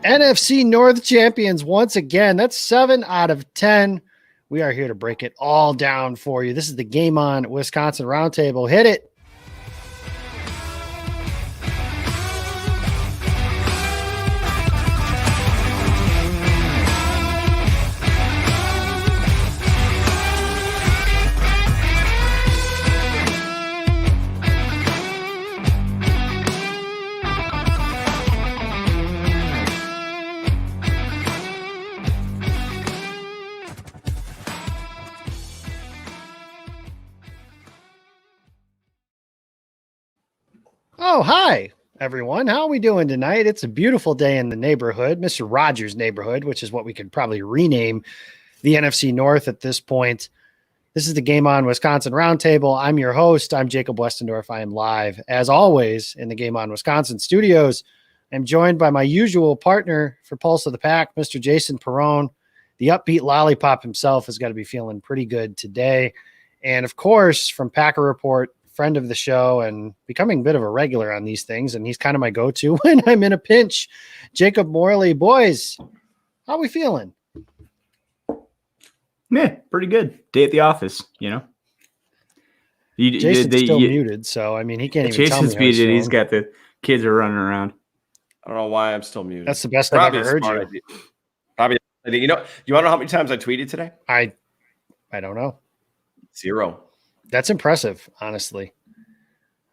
NFC North Champions once again. That's 7 out of 10. We are here to break it all down for you. This is the Game On Wisconsin Roundtable. Hit it. Oh, hi, everyone. How are we doing tonight? It's a beautiful day in the neighborhood, Mr. Rogers' neighborhood, which is what we could probably rename the NFC North at this point. This is the Game On Wisconsin Roundtable. I'm your host. I'm Jacob Westendorf. I am live, as always, in the Game On Wisconsin studios. I'm joined by my usual partner for Pulse of the Pack, Mr. Jason Perrone. The upbeat lollipop himself has got to be feeling pretty good today. And, of course, from Packer Report, friend of the show and becoming a bit of a regular on these things, and he's kind of my go-to when I'm in a pinch, Jake Morley. Boys, how we feeling? Yeah, pretty good. Day at the office, you know. Jason's still muted, so I mean he can't even tell me. Jason's muted. He's got the kids are running around. I don't know why I'm still muted. That's the best I've ever heard you. Idea. Probably. You know, you want to know how many times I tweeted today? I don't know. 0. That's impressive, honestly.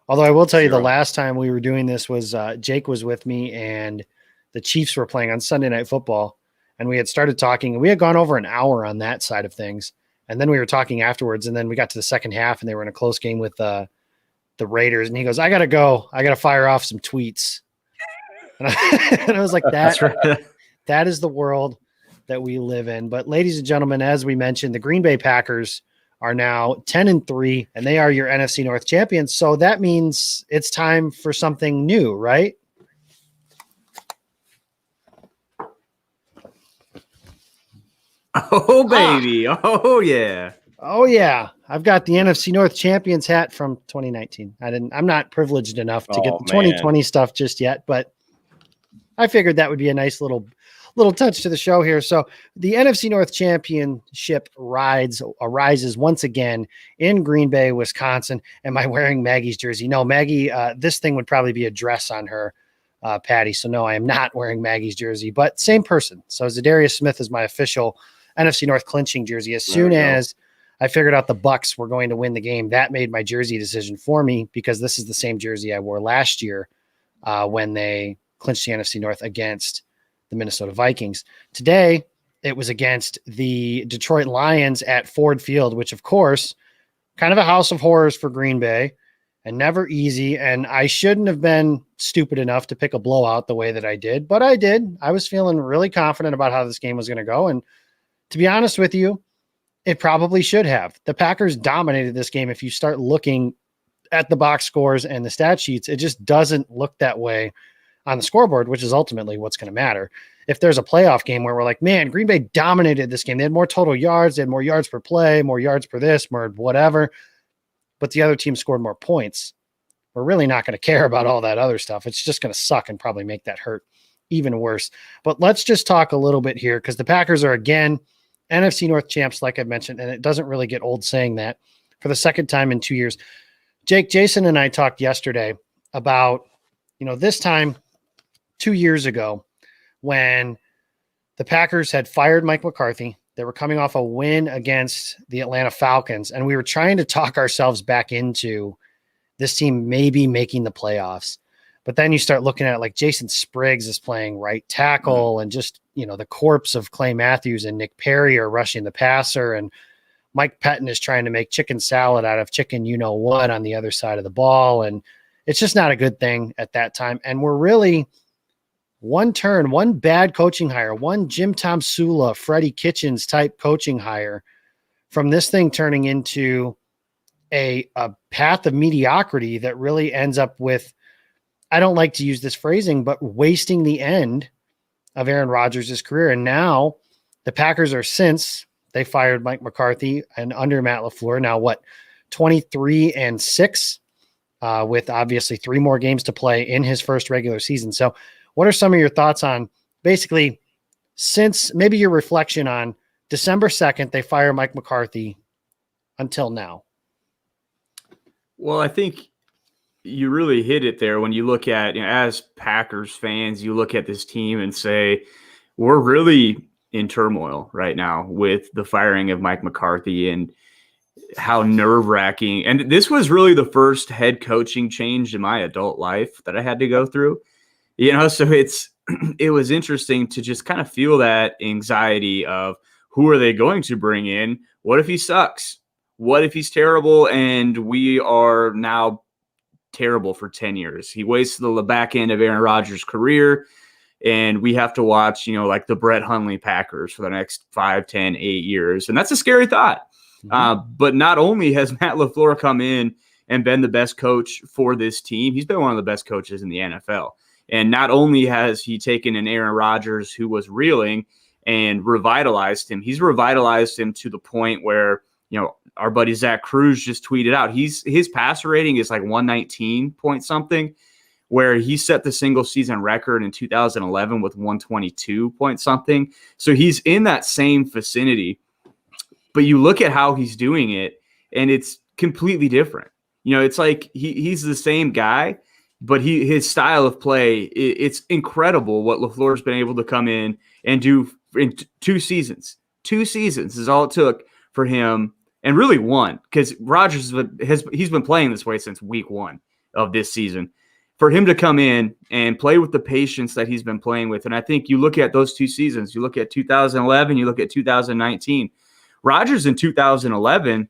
Although I will tell you, the last time we were doing this was Jake was with me and the Chiefs were playing on Sunday Night Football, and we had started talking, and we had gone over an hour on that side of things, and then we were talking afterwards, and then we got to the second half, and they were in a close game with the Raiders, and he goes, "I gotta go. I gotta fire off some tweets," and I was like, "That's right. That is the world that we live in." But, ladies and gentlemen, as we mentioned, the Green Bay Packers are now 10-3, and they are your NFC North champions. So that means it's time for something new, right? Oh, baby. Oh, yeah. Oh, yeah. I've got the NFC North champions hat from 2019. I'm not privileged enough to get the 2020 stuff just yet, but I figured that would be a nice little touch to the show here. So the NFC North Championship arises once again in Green Bay, Wisconsin. Am I wearing Maggie's jersey? No, Maggie, this thing would probably be a dress on her, Patty. So no, I am not wearing Maggie's jersey, but same person. So Zadarius Smith is my official NFC North clinching jersey. As soon as I figured out the Bucs were going to win the game, that made my jersey decision for me, because this is the same jersey I wore last year when they clinched the NFC North against the Minnesota Vikings. Today, it was against the Detroit Lions at Ford Field, which, of course, kind of a house of horrors for Green Bay and never easy. And I shouldn't have been stupid enough to pick a blowout the way that I did, but I did. I was feeling really confident about how this game was going to go. And to be honest with you, it probably should have. The Packers dominated this game. If you start looking at the box scores and the stat sheets, it just doesn't look that way on the scoreboard, which is ultimately what's going to matter. If there's a playoff game where we're like, man, Green Bay dominated this game. They had more total yards. They had more yards per play, more yards per this, more whatever. But the other team scored more points. We're really not going to care about all that other stuff. It's just going to suck and probably make that hurt even worse. But let's just talk a little bit here, because the Packers are, again, NFC North champs, like I mentioned, and it doesn't really get old saying that, for the second time in 2 years. Jason and I talked yesterday about, this time 2 years ago, when the Packers had fired Mike McCarthy. They were coming off a win against the Atlanta Falcons, and we were trying to talk ourselves back into this team maybe making the playoffs. But then you start looking at it, like Jason Spriggs is playing right tackle, and just, the corpse of Clay Matthews and Nick Perry are rushing the passer, and Mike Pettin is trying to make chicken salad out of chicken what on the other side of the ball. And it's just not a good thing at that time. And we're really one bad coaching hire, one Jim Tom Sula, Freddie Kitchens type coaching hire from this thing turning into a path of mediocrity that really ends up with, I don't like to use this phrasing, but wasting the end of Aaron Rodgers' career. And now the Packers are, since they fired Mike McCarthy and under Matt LaFleur, now 23-6 with obviously 3 more games to play in his first regular season. So what are some of your thoughts on basically since maybe your reflection on December 2nd, they fire Mike McCarthy until now. Well, I think you really hit it there when you look at, as Packers fans, you look at this team and say, we're really in turmoil right now with the firing of Mike McCarthy and how nerve-wracking. And this was really the first head coaching change in my adult life that I had to go through. So it was interesting to just kind of feel that anxiety of who are they going to bring in? What if he sucks? What if he's terrible and we are now terrible for 10 years? He wasted the back end of Aaron Rodgers' career, and we have to watch, like the Brett Hundley Packers for the next 5, 10, 8 years. And that's a scary thought. Mm-hmm. But not only has Matt LaFleur come in and been the best coach for this team, he's been one of the best coaches in the NFL. And not only has he taken an Aaron Rodgers who was reeling and revitalized him, he's revitalized him to the point where, our buddy Zach Cruz just tweeted out, his passer rating is like 119 point something, where he set the single season record in 2011 with 122 point something. So he's in that same vicinity, but you look at how he's doing it and it's completely different. It's like he's the same guy, but his style of play, it's incredible what LaFleur's been able to come in and do in 2 seasons. 2 seasons is all it took for him. And really one, because Rodgers he's been playing this way since week 1 of this season. For him to come in and play with the patience that he's been playing with, and I think you look at those 2 seasons, you look at 2011, you look at 2019. Rodgers in 2011,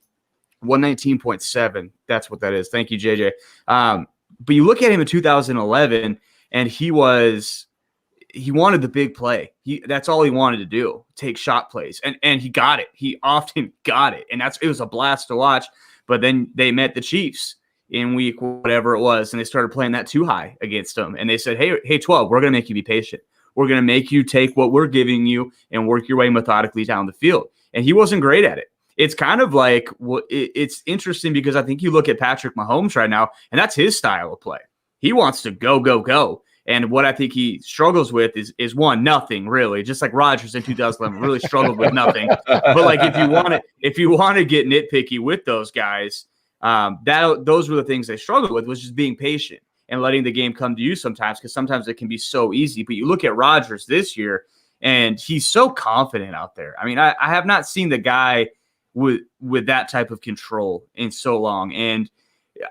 119.7. That's what that is. Thank you, JJ. But you look at him in 2011, and he wanted the big play. That's all he wanted to do, take shot plays. And he got it. He often got it. And it was a blast to watch. But then they met the Chiefs in week whatever it was, and they started playing that too high against them. And they said, hey, 12, we're going to make you be patient. We're going to make you take what we're giving you and work your way methodically down the field. And he wasn't great at it. It's kind of like, it's interesting because I think you look at Patrick Mahomes right now, and that's his style of play. He wants to go, go, go. And what I think he struggles with is one, nothing really, just like Rodgers in 2011 really struggled with nothing. But like if you want to get nitpicky with those guys, those were the things they struggled with, was just being patient and letting the game come to you sometimes, because sometimes it can be so easy. But you look at Rodgers this year, and he's so confident out there. I mean, I have not seen the guy with that type of control in so long. And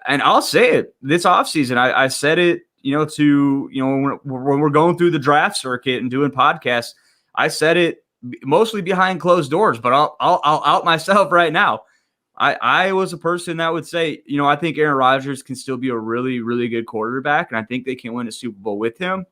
I'll say it this offseason, I said it, when we're going through the draft circuit and doing podcasts, I said it mostly behind closed doors, but I'll out myself right now. I was a person that would say, I think Aaron Rodgers can still be a really, really good quarterback, and I think they can win a Super Bowl with him,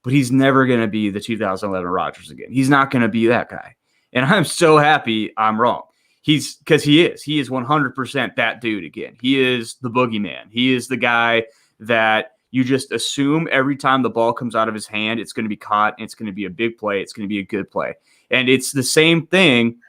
but he's never going to be the 2011 Rodgers again. He's not going to be that guy. And I'm so happy I'm wrong. Because he is 100% that dude again. He is the boogeyman. He is the guy that you just assume every time the ball comes out of his hand, it's going to be caught. It's going to be a big play. It's going to be a good play. And it's the same thing.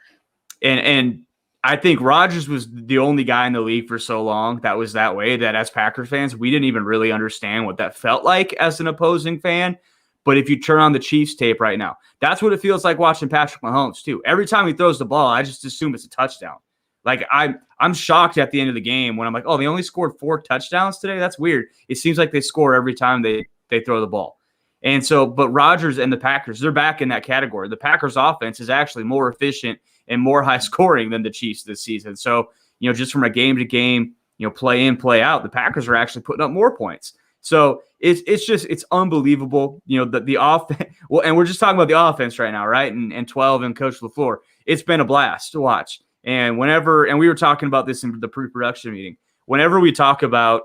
And I think Rodgers was the only guy in the league for so long that was that way, that as Packers fans, we didn't even really understand what that felt like as an opposing fan. But if you turn on the Chiefs tape right now, that's what it feels like watching Patrick Mahomes too. Every time he throws the ball, I just assume it's a touchdown. Like I'm shocked at the end of the game when I'm like, oh, they only scored 4 touchdowns today. That's weird. It seems like they score every time they throw the ball. And so, but Rodgers and the Packers, they're back in that category. The Packers offense is actually more efficient and more high scoring than the Chiefs this season. So, just from a game to game, play in, play out, the Packers are actually putting up more points. So it's unbelievable. The offense. Well, and we're just talking about the offense right now, right? And 12 and Coach LaFleur. It's been a blast to watch. And we were talking about this in the pre-production meeting, whenever we talk about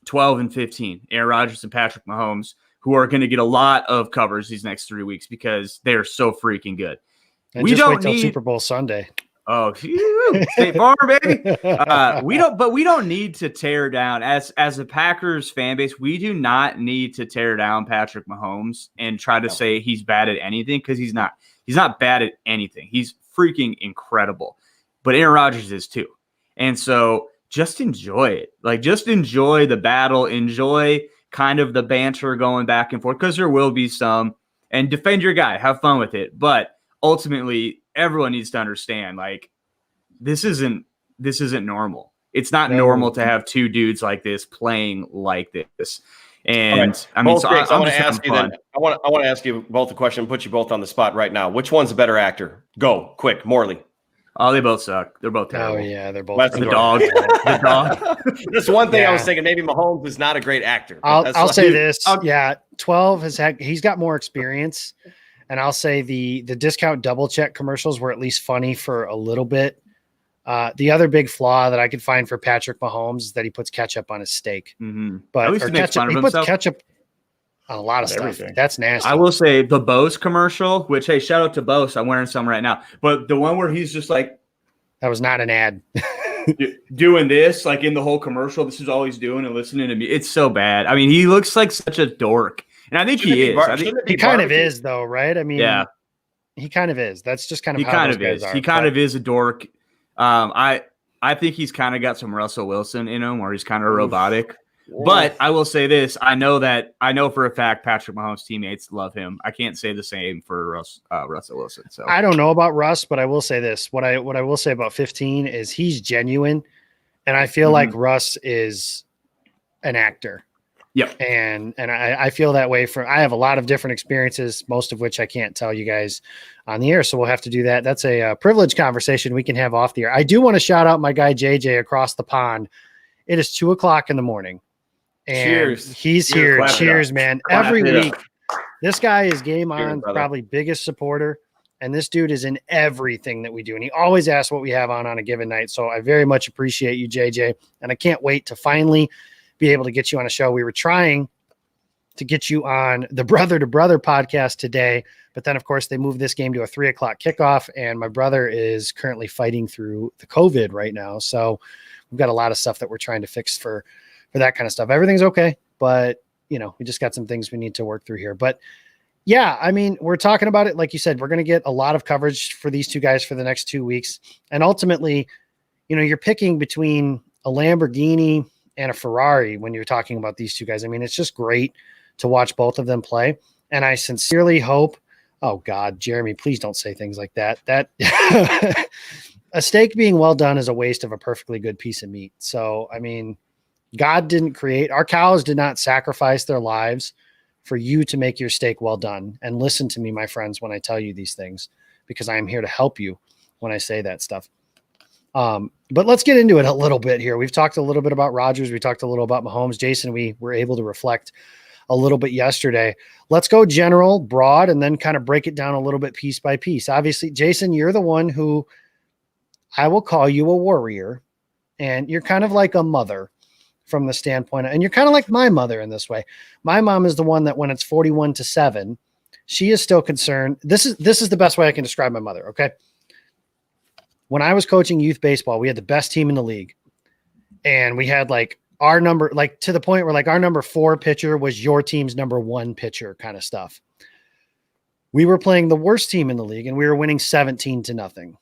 12 and 15, Aaron Rodgers and Patrick Mahomes, who are going to get a lot of covers these next 3 weeks because they're so freaking good. And we don't need Super Bowl Sunday. Oh, State Farm, baby. We don't need to tear down as a Packers fan base. We do not need to tear down Patrick Mahomes and try to say he's bad at anything, because he's not. He's not bad at anything. He's freaking incredible. But Aaron Rodgers is too. And so just enjoy it. Like, just enjoy the battle. Enjoy kind of the banter going back and forth, because there will be some. and defend your guy. Have fun with it. But ultimately, everyone needs to understand, like, this isn't normal. It's not normal to have two dudes like this playing like this. And right. I mean, both so Griggs, I'm I want just to ask you then. I want to ask you both a question. Put you both on the spot right now. Which one's a better actor? Go quick, Morley. Oh, they both suck. They're both terrible. Oh yeah, they're both. That's the dog. The dog. That's one thing I was thinking. Maybe Mahomes is not a great actor. I'll say this. 12 he's got more experience, and I'll say the discount double check commercials were at least funny for a little bit. The other big flaw that I could find for Patrick Mahomes is that he puts ketchup on his steak. Mm-hmm. But at least he puts ketchup on a lot of stuff. Everything. That's nasty. I will say the Bose commercial, which, hey, shout out to Bose. I'm wearing some right now. But the one where he's just like, that was not an ad. doing this, like in the whole commercial, this is all he's doing and listening to me. It's so bad. I mean, he looks like such a dork. And I think he is. He kind of is, though, right? I mean, yeah, he kind of is. That's just kind of how kind those of guys is. are. He kind of is a dork. I think he's kind of got some Russell Wilson in him, where he's kind of robotic. But I will say this: I know for a fact Patrick Mahomes' teammates love him. I can't say the same for Russell Wilson. So I don't know about Russ, but I will say this: what I will say about 15 is he's genuine, and I feel like Russ is an actor. Yep. And I feel that way I have a lot of different experiences, most of which I can't tell you guys on the air. So we'll have to do that. That's a privileged conversation we can have off the air. I do want to shout out my guy, JJ, across the pond. It is 2:00 in the morning. And cheers. He's here. Cheers, man. Every week. This guy is game on, probably biggest supporter. And this dude is in everything that we do. And he always asks what we have on a given night. So I very much appreciate you, JJ. And I can't wait to finally be able to get you on a show. We were trying to get you on the Brother to Brother podcast today, but then of course they moved this game to a 3:00 kickoff, and my brother is currently fighting through the COVID right now. So we've got a lot of stuff that we're trying to fix for that kind of stuff. Everything's okay, but we just got some things we need to work through here. But yeah, I mean, we're talking about it. Like you said, we're going to get a lot of coverage for these two guys for the next 2 weeks. And ultimately, you're picking between a Lamborghini and a Ferrari when you're talking about these two guys. I mean, it's just great to watch both of them play. And I sincerely hope, oh God, Jeremy, please don't say things like that. That a steak being well done is a waste of a perfectly good piece of meat. So, I mean, God didn't create, our cows did not sacrifice their lives for you to make your steak well done. And listen to me, my friends, when I tell you these things, because I am here to help you when I say that stuff. But let's get into it a little bit here. We've talked a little bit about Rodgers. We talked a little about Mahomes. Jason, we were able to reflect a little bit yesterday. Let's go general, broad, and then kind of break it down a little bit piece by piece. Obviously, Jason, you're the one who I will call you a warrior, and you're kind of like a mother from the standpoint, and you're kind of like my mother in this way. My mom is the one that when it's 41-7, she is still concerned. This is the best way I can describe my mother. Okay. When I was coaching youth baseball, we had the best team in the league, and we had our number, to the point where our number 4 pitcher was your team's number 1 pitcher kind of stuff. We were playing the worst team in the league, and we were winning 17-0.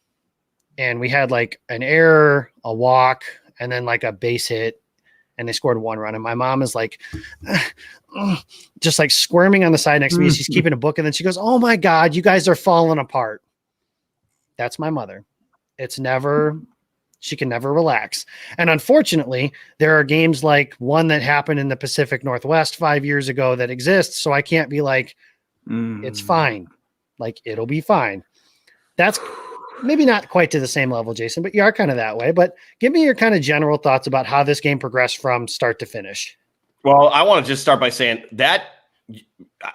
And we had an error, a walk, and then a base hit, and they scored 1 run. And my mom is just squirming on the side next to me. She's keeping a book. And then she goes, "Oh my God, you guys are falling apart." That's my mother. She can never relax. And unfortunately, there are games like one that happened in the Pacific Northwest 5 years ago that exists. So I can't be it's fine. It'll be fine. That's maybe not quite to the same level, Jason, but you are kind of that way. But give me your kind of general thoughts about how this game progressed from start to finish. Well, I want to just start by saying that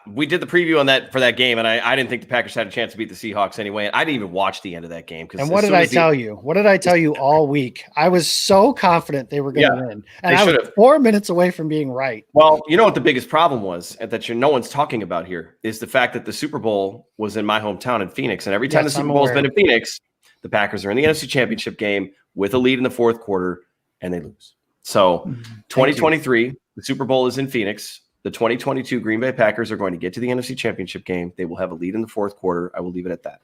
we did the preview on that for that game, and I didn't think the Packers had a chance to beat the Seahawks anyway. I didn't even watch the end of that game. And what did I tell you? What did I tell you all week? I was so confident they were going to win, and I was 4 minutes away from being right. Well, you know what the biggest problem was that no one's talking about here is the fact that the Super Bowl was in my hometown in Phoenix, and every time the Super Bowl has been in Phoenix, the Packers are in the NFC Championship game with a lead in the fourth quarter, and they lose. So 2023, the Super Bowl is in Phoenix. The 2022 Green Bay Packers are going to get to the NFC Championship game. They will have a lead in the fourth quarter. I will leave it at that.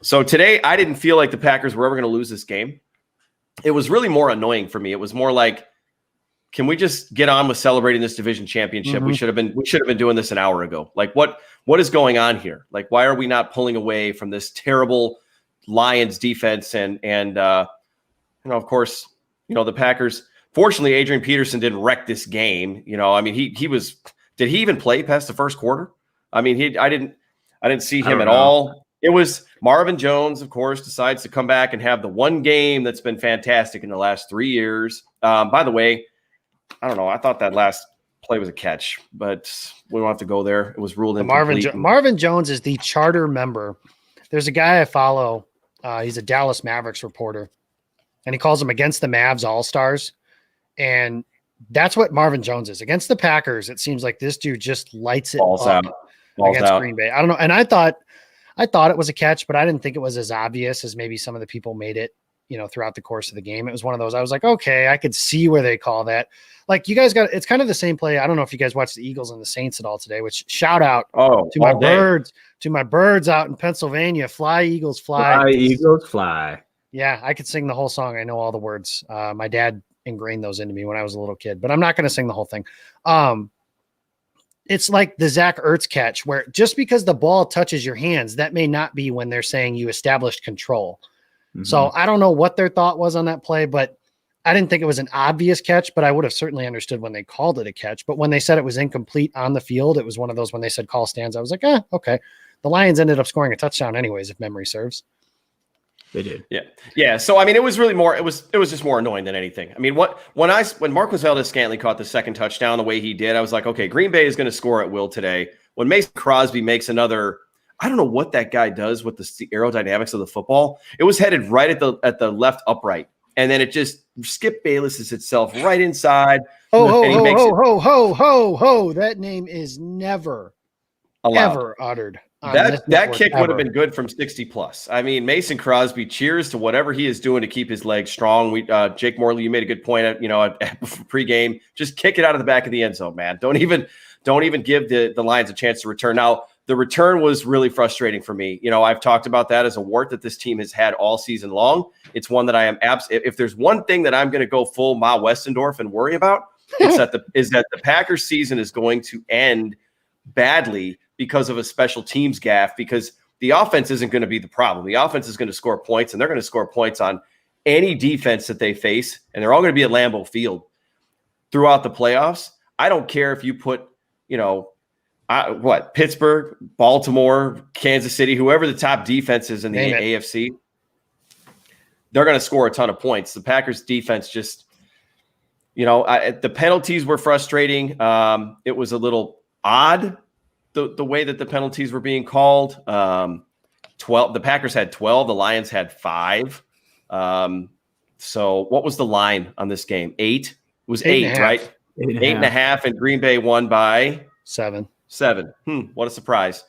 So today, I didn't feel like the Packers were ever going to lose this game. It was really more annoying for me. It was more like, can we just get on with celebrating this division championship? We should have been doing this an hour ago. What what is going on here? Like, why are we not pulling away from this terrible Lions defense? And of course, the Packers, fortunately, Adrian Peterson didn't wreck this game. I mean, he was, did he even play past the first quarter? I mean, I didn't see him at all. It was Marvin Jones, of course, decides to come back and have the one game that's been fantastic in the last 3 years. By the way, I don't know. I thought that last play was a catch, but we don't have to go there. It was ruled incomplete. Marvin Jones is the charter member. There's a guy I follow. He's a Dallas Mavericks reporter, and he calls them Against the Mavs All-Stars. And that's what Marvin Jones is. Against the Packers, it seems like this dude just lights it up against Green Bay. I don't know. And I thought it was a catch, but I didn't think it was as obvious as maybe some of the people made it, throughout the course of the game. It was one of those, I was like, okay, I could see where they call that. Like, you guys it's kind of the same play. I don't know if you guys watched the Eagles and the Saints at all today, which shout out to my birds out in Pennsylvania. Fly, Eagles, fly. Fly, Eagles, fly. Yeah, I could sing the whole song. I know all the words. My dad ingrained those into me when I was a little kid, but I'm not going to sing the whole thing. It's like the Zach Ertz catch, where just because the ball touches your hands, that may not be when they're saying you established control. Mm-hmm. So I don't know what their thought was on that play, but I didn't think it was an obvious catch, but I would have certainly understood when they called it a catch. But when they said it was incomplete on the field, it was one of those, when they said call stands, I was like, okay. The Lions ended up scoring a touchdown anyways, if memory serves. They did. Yeah. So, I mean, it was really more, it was just more annoying than anything. I mean, when Marquez Valdes-Scantling caught the second touchdown the way he did, I was like, okay, Green Bay is going to score at will today. When Mason Crosby makes another, I don't know what that guy does with the aerodynamics of the football. It was headed right at the left upright. And then it just Skip Baylesses itself right inside. That name is never allowed. Ever uttered. That kick would have been good from 60 plus. I mean, Mason Crosby, cheers to whatever he is doing to keep his legs strong. Jake Morley, you made a good point at pregame. Just kick it out of the back of the end zone, man. Don't even give the Lions a chance to return. Now, the return was really frustrating for me. I've talked about that as a wart that this team has had all season long. It's one that I am if there's one thing that I'm going to go full Ma Westendorf and worry about, is that the Packers season is going to end badly because of a special teams gaffe, because the offense isn't going to be the problem. The offense is going to score points, and they're going to score points on any defense that they face, and they're all going to be at Lambeau Field throughout the playoffs. I don't care if you put, Pittsburgh, Baltimore, Kansas City, whoever the top defense is in the AFC, they're going to score a ton of points. The Packers defense just, the penalties were frustrating. It was a little odd, the way that the penalties were being called. 12, the Packers had 12, the Lions had 5. So what was the line on this game? 8? It was 8, right? 8.5, and Green Bay won by 7. What a surprise.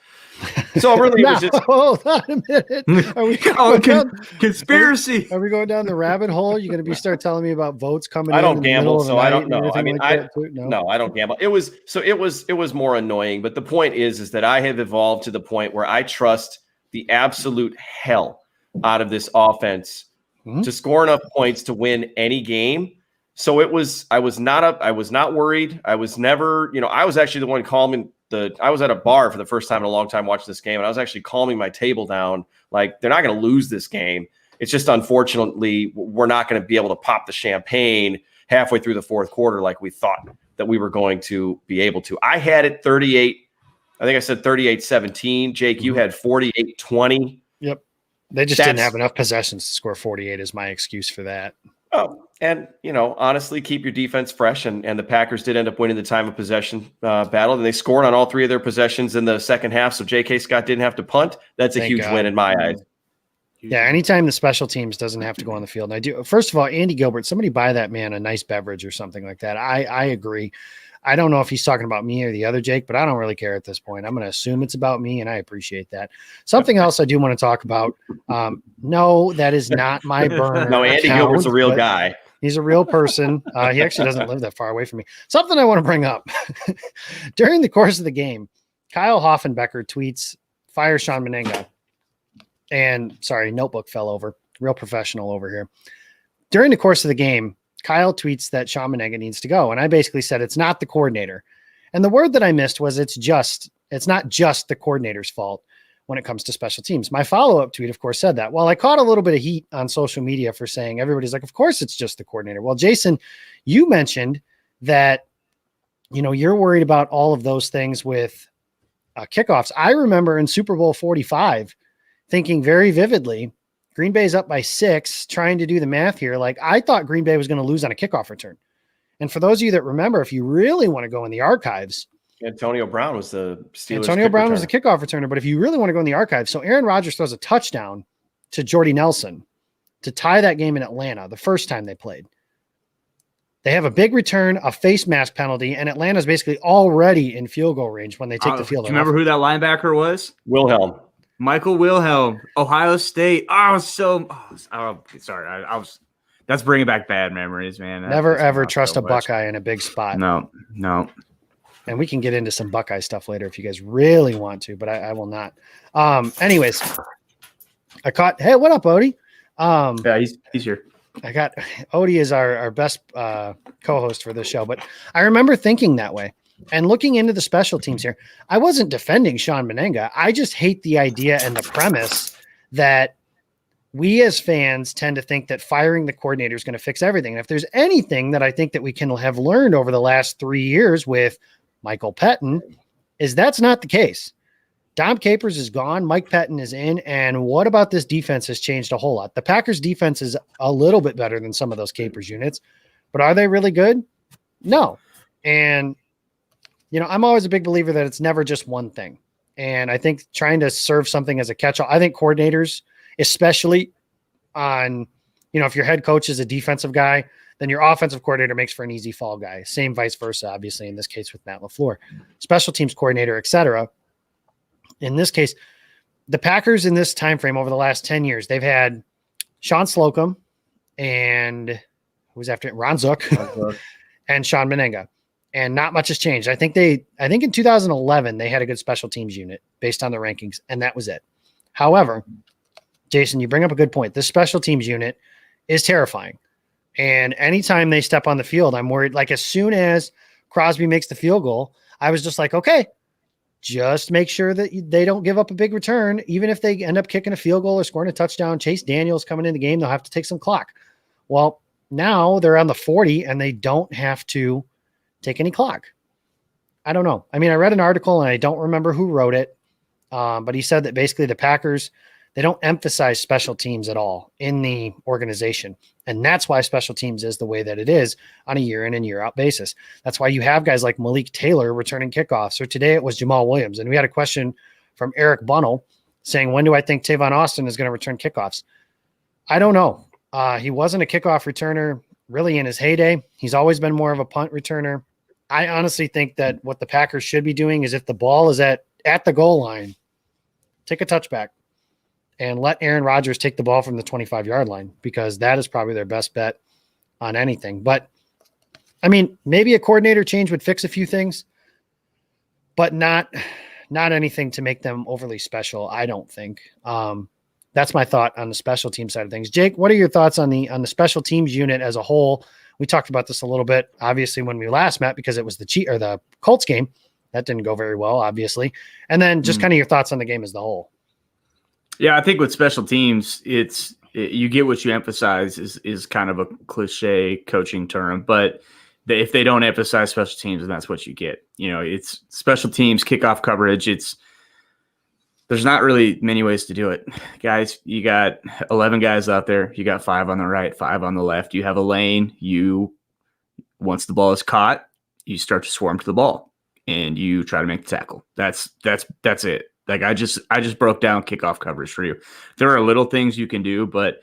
So really, it was just. Hold on a minute. Are we going down, conspiracy? Are we going down the rabbit hole? You're going to start telling me about votes coming. I don't gamble, so I don't know. I mean, no, I don't gamble. It was more annoying. But the point is that I have evolved to the point where I trust the absolute hell out of this offense to score enough points to win any game. So I was not worried. I was never, I was actually the one calming I was at a bar for the first time in a long time watching this game, and I was actually calming my table down. Like, they're not going to lose this game. It's just, unfortunately, we're not going to be able to pop the champagne halfway through the fourth quarter like we thought that we were going to be able to. I had it 38. I think I said 38-17. Jake, you had 48-20. Yep. They just didn't have enough possessions to score 48 is my excuse for that. Oh, and, honestly, keep your defense fresh. And the Packers did end up winning the time of possession battle. And they scored on all 3 of their possessions in the second half. So J.K. Scott didn't have to punt. That's a huge win in my eyes. Yeah, anytime the special teams doesn't have to go on the field. And I do. First of all, Andy Gilbert, somebody buy that man a nice beverage or something like that. I agree. I don't know if he's talking about me or the other Jake, but I don't really care at this point. I'm going to assume it's about me, and I appreciate that. Something else I do want to talk about. No, that is not my burn. No, Andy Gilbert's a real guy. He's a real person. He actually doesn't live that far away from me. Something I want to bring up. During the course of the game, Kyle Hoffenbecker tweets, fire Sean Menenga. And, sorry, notebook fell over. Real professional over here. During the course of the game, Kyle tweets that Sean Menenga needs to go. And I basically said, it's not the coordinator. And the word that I missed was it's just It's not just the coordinator's fault when it comes to special teams. My follow-up tweet, of course, said that. Well, I caught a little bit of heat on social media for saying everybody's like, of course it's just the coordinator. Well, Jason, you mentioned that, you're worried about all of those things with kickoffs. I remember in Super Bowl 45 thinking very vividly, Green Bay's up by 6, trying to do the math here. Like, I thought Green Bay was going to lose on a kickoff return. And for those of you that remember, if you really want to go in the archives, Antonio Brown was the Steelers. Antonio Brown was the kickoff returner. But if you really want to go in the archives, so Aaron Rodgers throws a touchdown to Jordy Nelson to tie that game in Atlanta the first time they played. They have a big return, a face mask penalty, and Atlanta's basically already in field goal range when they take the field. Do you remember who that linebacker was? Wilhelm. Michael Wilhelm, Ohio State. Sorry. That's bringing back bad memories, man. Never ever trust a Buckeye in a big spot. No. And we can get into some Buckeye stuff later if you guys really want to, but I will not. Anyways, hey, what up, Odie? Yeah, he's here. Odie is our best co-host for this show, but I remember thinking that way and looking into the special teams here. I wasn't defending Sean Menenga. I just hate the idea and the premise that we as fans tend to think that firing the coordinator is going to fix everything. And if there's anything that I think that we can have learned over the last 3 years with Michael Pettin, is that's not the case. Dom Capers is gone. Mike Pettin is in. And what about this defense has changed a whole lot? The Packers defense is a little bit better than some of those Capers units, but are they really good? No. And, I'm always a big believer that it's never just one thing. And I think trying to serve something as a catch-all, I think coordinators, especially on, if your head coach is a defensive guy, then your offensive coordinator makes for an easy fall guy. Same vice versa, obviously, in this case with Matt LaFleur. Special teams coordinator, et cetera. In this case, the Packers in this time frame over the last 10 years, they've had Sean Slocum and who was after it? Ron Zook and Sean Menenga. And not much has changed. I think in 2011, they had a good special teams unit based on the rankings, and that was it. However, Jason, you bring up a good point. This special teams unit is terrifying. And anytime they step on the field, I'm worried. Like as soon as Crosby makes the field goal, I was just like, okay, just make sure that they don't give up a big return. Even if they end up kicking a field goal or scoring a touchdown, Chase Daniels coming in the game, they'll have to take some clock. Well, now they're on the 40 and they don't have to take any clock. I don't know. I mean, I read an article and I don't remember who wrote it, but he said that basically the Packers, they don't emphasize special teams at all in the organization. And that's why special teams is the way that it is on a year in and year out basis. That's why you have guys like Malik Taylor returning kickoffs, or today it was Jamal Williams. And we had a question from Eric Bunnell saying, when do I think Tavon Austin is going to return kickoffs? I don't know. He wasn't a kickoff returner really in his heyday. He's always been more of a punt returner. I honestly think that what the Packers should be doing is if the ball is at the goal line, take a touchback and let Aaron Rodgers take the ball from the 25-yard line, because that is probably their best bet on anything. But, I mean, maybe a coordinator change would fix a few things, but not anything to make them overly special, I don't think. That's my thought on the special team side of things. Jake, what are your thoughts on the special teams unit as a whole? We talked about this a little bit, obviously, when we last met, because it was the Colts game. That didn't go very well, obviously. And then just kind of your thoughts on the game as a whole. Yeah, I think with special teams, you get what you emphasize is kind of a cliche coaching term, but if they don't emphasize special teams, then that's what you get. It's special teams, kickoff coverage. There's not really many ways to do it. Guys, you got 11 guys out there. You got 5 on the right, 5 on the left. You have a lane. Once the ball is caught, you start to swarm to the ball and you try to make the tackle. That's it. Like I just broke down kickoff coverage for you. There are little things you can do, but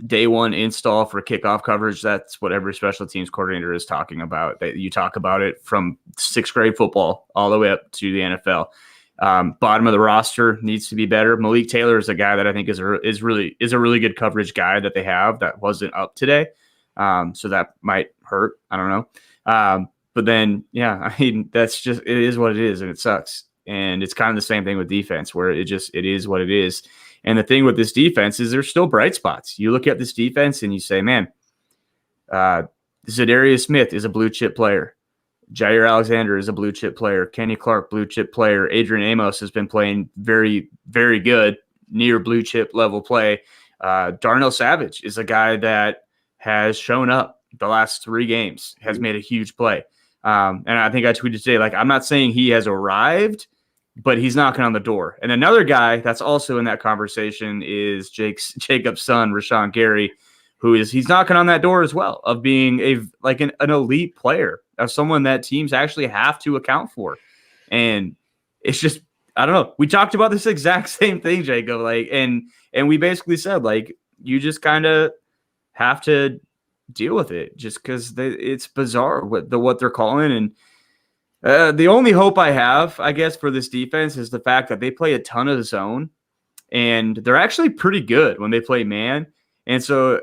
day one install for kickoff coverage, that's what every special teams coordinator is talking about. That you talk about it from 6th grade football all the way up to the NFL. Bottom of the roster needs to be better. Malik Taylor is a guy that I think is a really good coverage guy that they have that wasn't up today. So that might hurt. I don't know. But then, yeah, I mean, it is what it is, and it sucks. And it's kind of the same thing with defense, where it is what it is. And the thing with this defense is there's still bright spots. You look at this defense and you say, man, Zadarius Smith is a blue chip player. Jair Alexander is a blue chip player. Kenny Clark, blue chip player. Adrian Amos has been playing very, very good, near blue chip level play. Darnell Savage is a guy that has shown up the last 3 games, has made a huge play. And I think I tweeted today, like, I'm not saying he has arrived, but he's knocking on the door. And another guy that's also in that conversation is Jacob's son, Rashawn Gary, he's knocking on that door as well of being an elite player, of someone that teams actually have to account for. And it's just, I don't know. We talked about this exact same thing, Jacob. And we basically said, like, you just kind of have to deal with it just because it's bizarre what they're calling. And the only hope I have, I guess, for this defense is the fact that they play a ton of zone, and they're actually pretty good when they play man. And so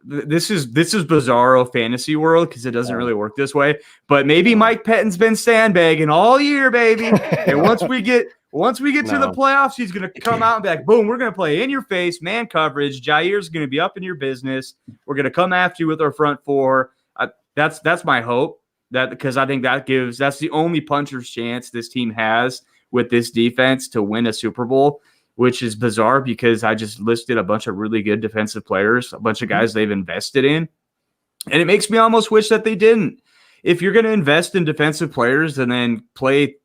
this is bizarro fantasy world because it doesn't really work this way. But maybe Mike Pettin's been sandbagging all year, baby. And once we get to the playoffs, he's going to come out and be like, boom, we're going to play in your face, man coverage. Jair's going to be up in your business. We're going to come after you with our front 4. That's my hope. Because I think that's the only puncher's chance this team has with this defense to win a Super Bowl, which is bizarre because I just listed a bunch of really good defensive players, a bunch of guys they've invested in. And it makes me almost wish that they didn't. If you're going to invest in defensive players and then play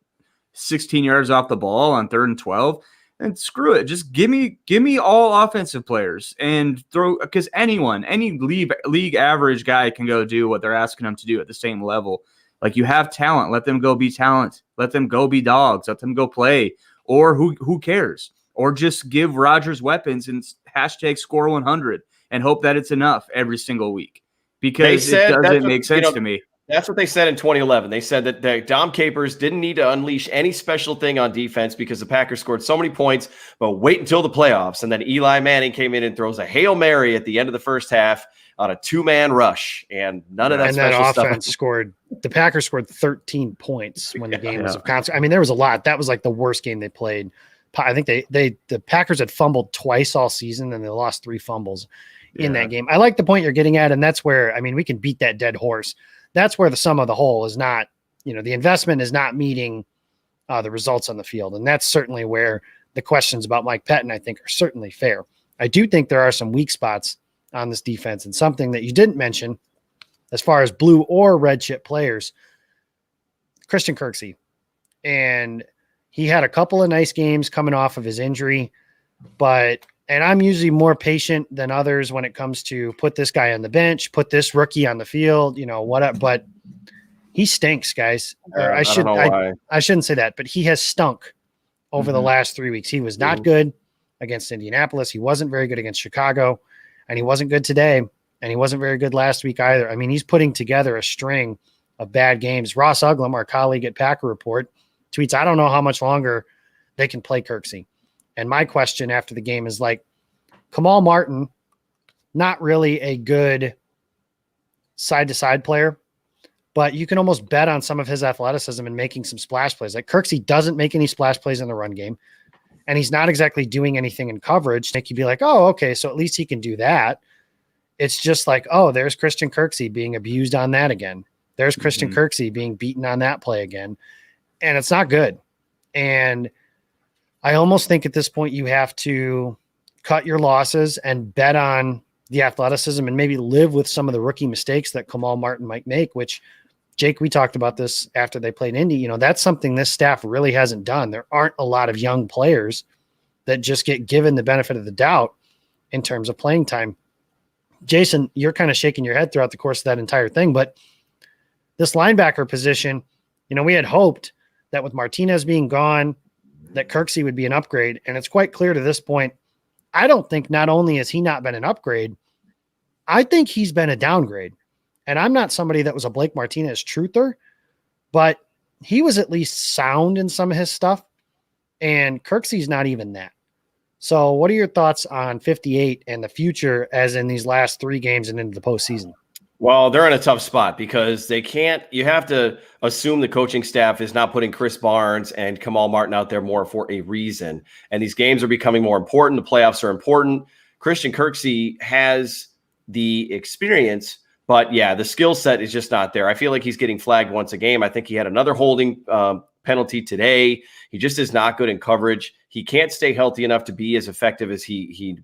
16 yards off the ball on 3rd and 12, and screw it. Just give me all offensive players and because any league average guy can go do what they're asking them to do at the same level. Like, you have talent, let them go be talent. Let them go be dogs. Let them go play. Or who cares? Or just give Rodgers weapons and hashtag score 100 and hope that it's enough every single week, because it doesn't make sense to me. That's what they said in 2011. They said that Dom Capers didn't need to unleash any special thing on defense because the Packers scored so many points, but wait until the playoffs. And then Eli Manning came in and throws a Hail Mary at the end of the first half on a 2-man rush, and none of that special stuff. The Packers scored 13 points when the game was of concert. I mean, there was a lot. That was like the worst game they played. I think the Packers had fumbled twice all season, and they lost 3 fumbles in that game. I like the point you're getting at, and that's where, I mean, we can beat that dead horse. That's where the sum of the whole is not, the investment is not meeting the results on the field. And that's certainly where the questions about Mike Pettin, I think, are certainly fair. I do think there are some weak spots on this defense, and something that you didn't mention as far as blue or red chip players, Christian Kirksey. And he had a couple of nice games coming off of his injury, and I'm usually more patient than others when it comes to put this guy on the bench, put this rookie on the field, whatever. But he stinks, guys. I shouldn't say that, but he has stunk over the last 3 weeks. He was not good against Indianapolis. He wasn't very good against Chicago, and he wasn't good today, and he wasn't very good last week either. I mean, he's putting together a string of bad games. Ross Uglum, our colleague at Packer Report, tweets, I don't know how much longer they can play Kirksey. And my question after the game is, like, Kamal Martin, not really a good side-to-side player, but you can almost bet on some of his athleticism and making some splash plays. Like, Kirksey doesn't make any splash plays in the run game, and he's not exactly doing anything in coverage. Nick, you'd be like, oh, okay, so at least he can do that. It's just like, oh, there's Christian Kirksey being abused on that again. There's Christian Kirksey being beaten on that play again. And it's not good. And I almost think at this point you have to cut your losses and bet on the athleticism and maybe live with some of the rookie mistakes that Kamal Martin might make, which, Jake, we talked about this after they played Indy. That's something this staff really hasn't done. There aren't a lot of young players that just get given the benefit of the doubt in terms of playing time. Jason, you're kind of shaking your head throughout the course of that entire thing, but this linebacker position, we had hoped that with Martinez being gone, that Kirksey would be an upgrade. And it's quite clear to this point, I don't think not only has he not been an upgrade, I think he's been a downgrade. And I'm not somebody that was a Blake Martinez truther, but he was at least sound in some of his stuff. And Kirksey's not even that. So what are your thoughts on 58 and the future as in these last 3 games and into the postseason? Well, they're in a tough spot because you have to assume the coaching staff is not putting Chris Barnes and Kamal Martin out there more for a reason. And these games are becoming more important. The playoffs are important. Christian Kirksey has the experience But yeah, the skill set is just not there. I feel like he's getting flagged once a game. I think he had another holding penalty today. He just is not good in coverage. He can't stay healthy enough to be as effective as he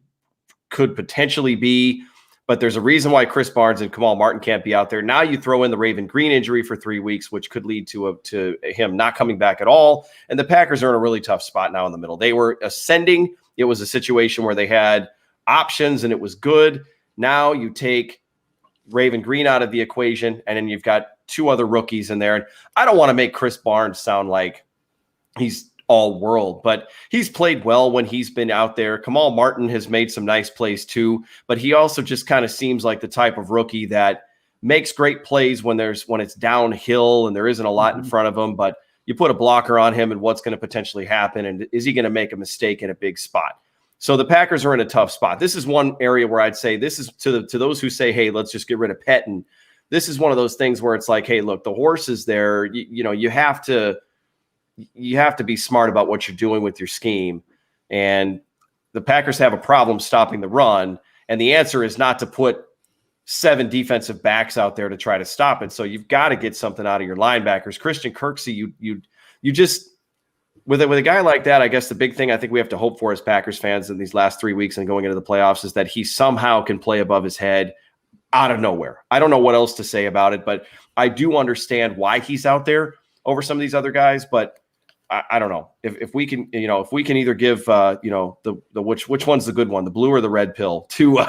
could potentially be. But there's a reason why Chris Barnes and Kamal Martin can't be out there. Now you throw in the Raven Green injury for 3 weeks, which could lead to him not coming back at all. And the Packers are in a really tough spot now in the middle. They were ascending. It was a situation where they had options and it was good. Now you take Raven Green out of the equation, and then you've got 2 other rookies in there. And I don't want to make Chris Barnes sound like he's all world, but he's played well when he's been out there. Kamal Martin has made some nice plays too, but he also just kind of seems like the type of rookie that makes great plays when it's downhill and there isn't a lot in front of him, but you put a blocker on him and what's going to potentially happen, and is he going to make a mistake in a big spot? So the Packers are in a tough spot. This is one area where I'd say this is to those who say, hey, let's just get rid of Pettin. This is one of those things where it's like, hey, look, the horse is there. You have to be smart about what you're doing with your scheme. And the Packers have a problem stopping the run. And the answer is not to put 7 defensive backs out there to try to stop it. So you've got to get something out of your linebackers. Christian Kirksey, you just – with a guy like that, I guess the big thing I think we have to hope for as Packers fans in these last 3 weeks and going into the playoffs is that he somehow can play above his head out of nowhere. I don't know what else to say about it, but I do understand why he's out there over some of these other guys. But I don't know if we can, if we can either give, which one's the good one, the blue or the red pill to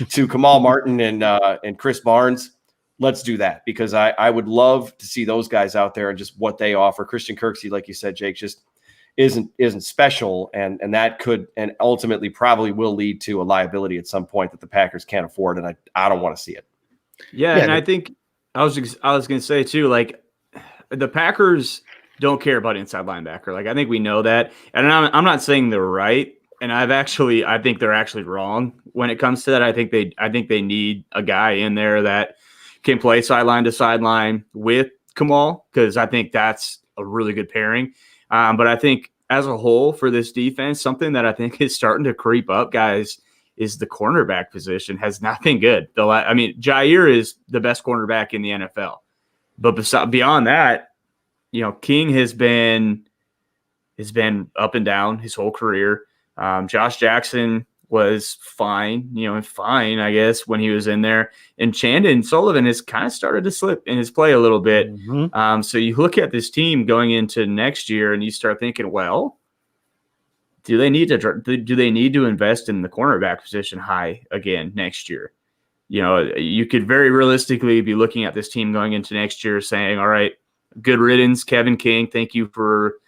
Kamal Martin and Chris Barnes. Let's do that, because I would love to see those guys out there and just what they offer. Christian Kirksey, like you said, Jake, just isn't special, and that could and ultimately probably will lead to a liability at some point that the Packers can't afford, and I don't want to see it. Yeah, and I think I was going to say too, like the Packers don't care about inside linebacker. Like I think we know that, and I'm not saying they're right, and I think they're actually wrong when it comes to that. I think they need a guy in there that can play sideline to sideline with Kamal, because I think that's a really good pairing. But I think as a whole for this defense, something that I think is starting to creep up, guys, is the cornerback position has not been good. Jair is the best cornerback in the NFL. But beyond that, King has been up and down his whole career. Josh Jackson was fine, I guess, when he was in there. And Chandon Sullivan has kind of started to slip in his play a little bit. Mm-hmm. So you look at this team going into next year and you start thinking, well, do they need to invest in the cornerback position high again next year? You could very realistically be looking at this team going into next year saying, all right, good riddance, Kevin King. Thank you for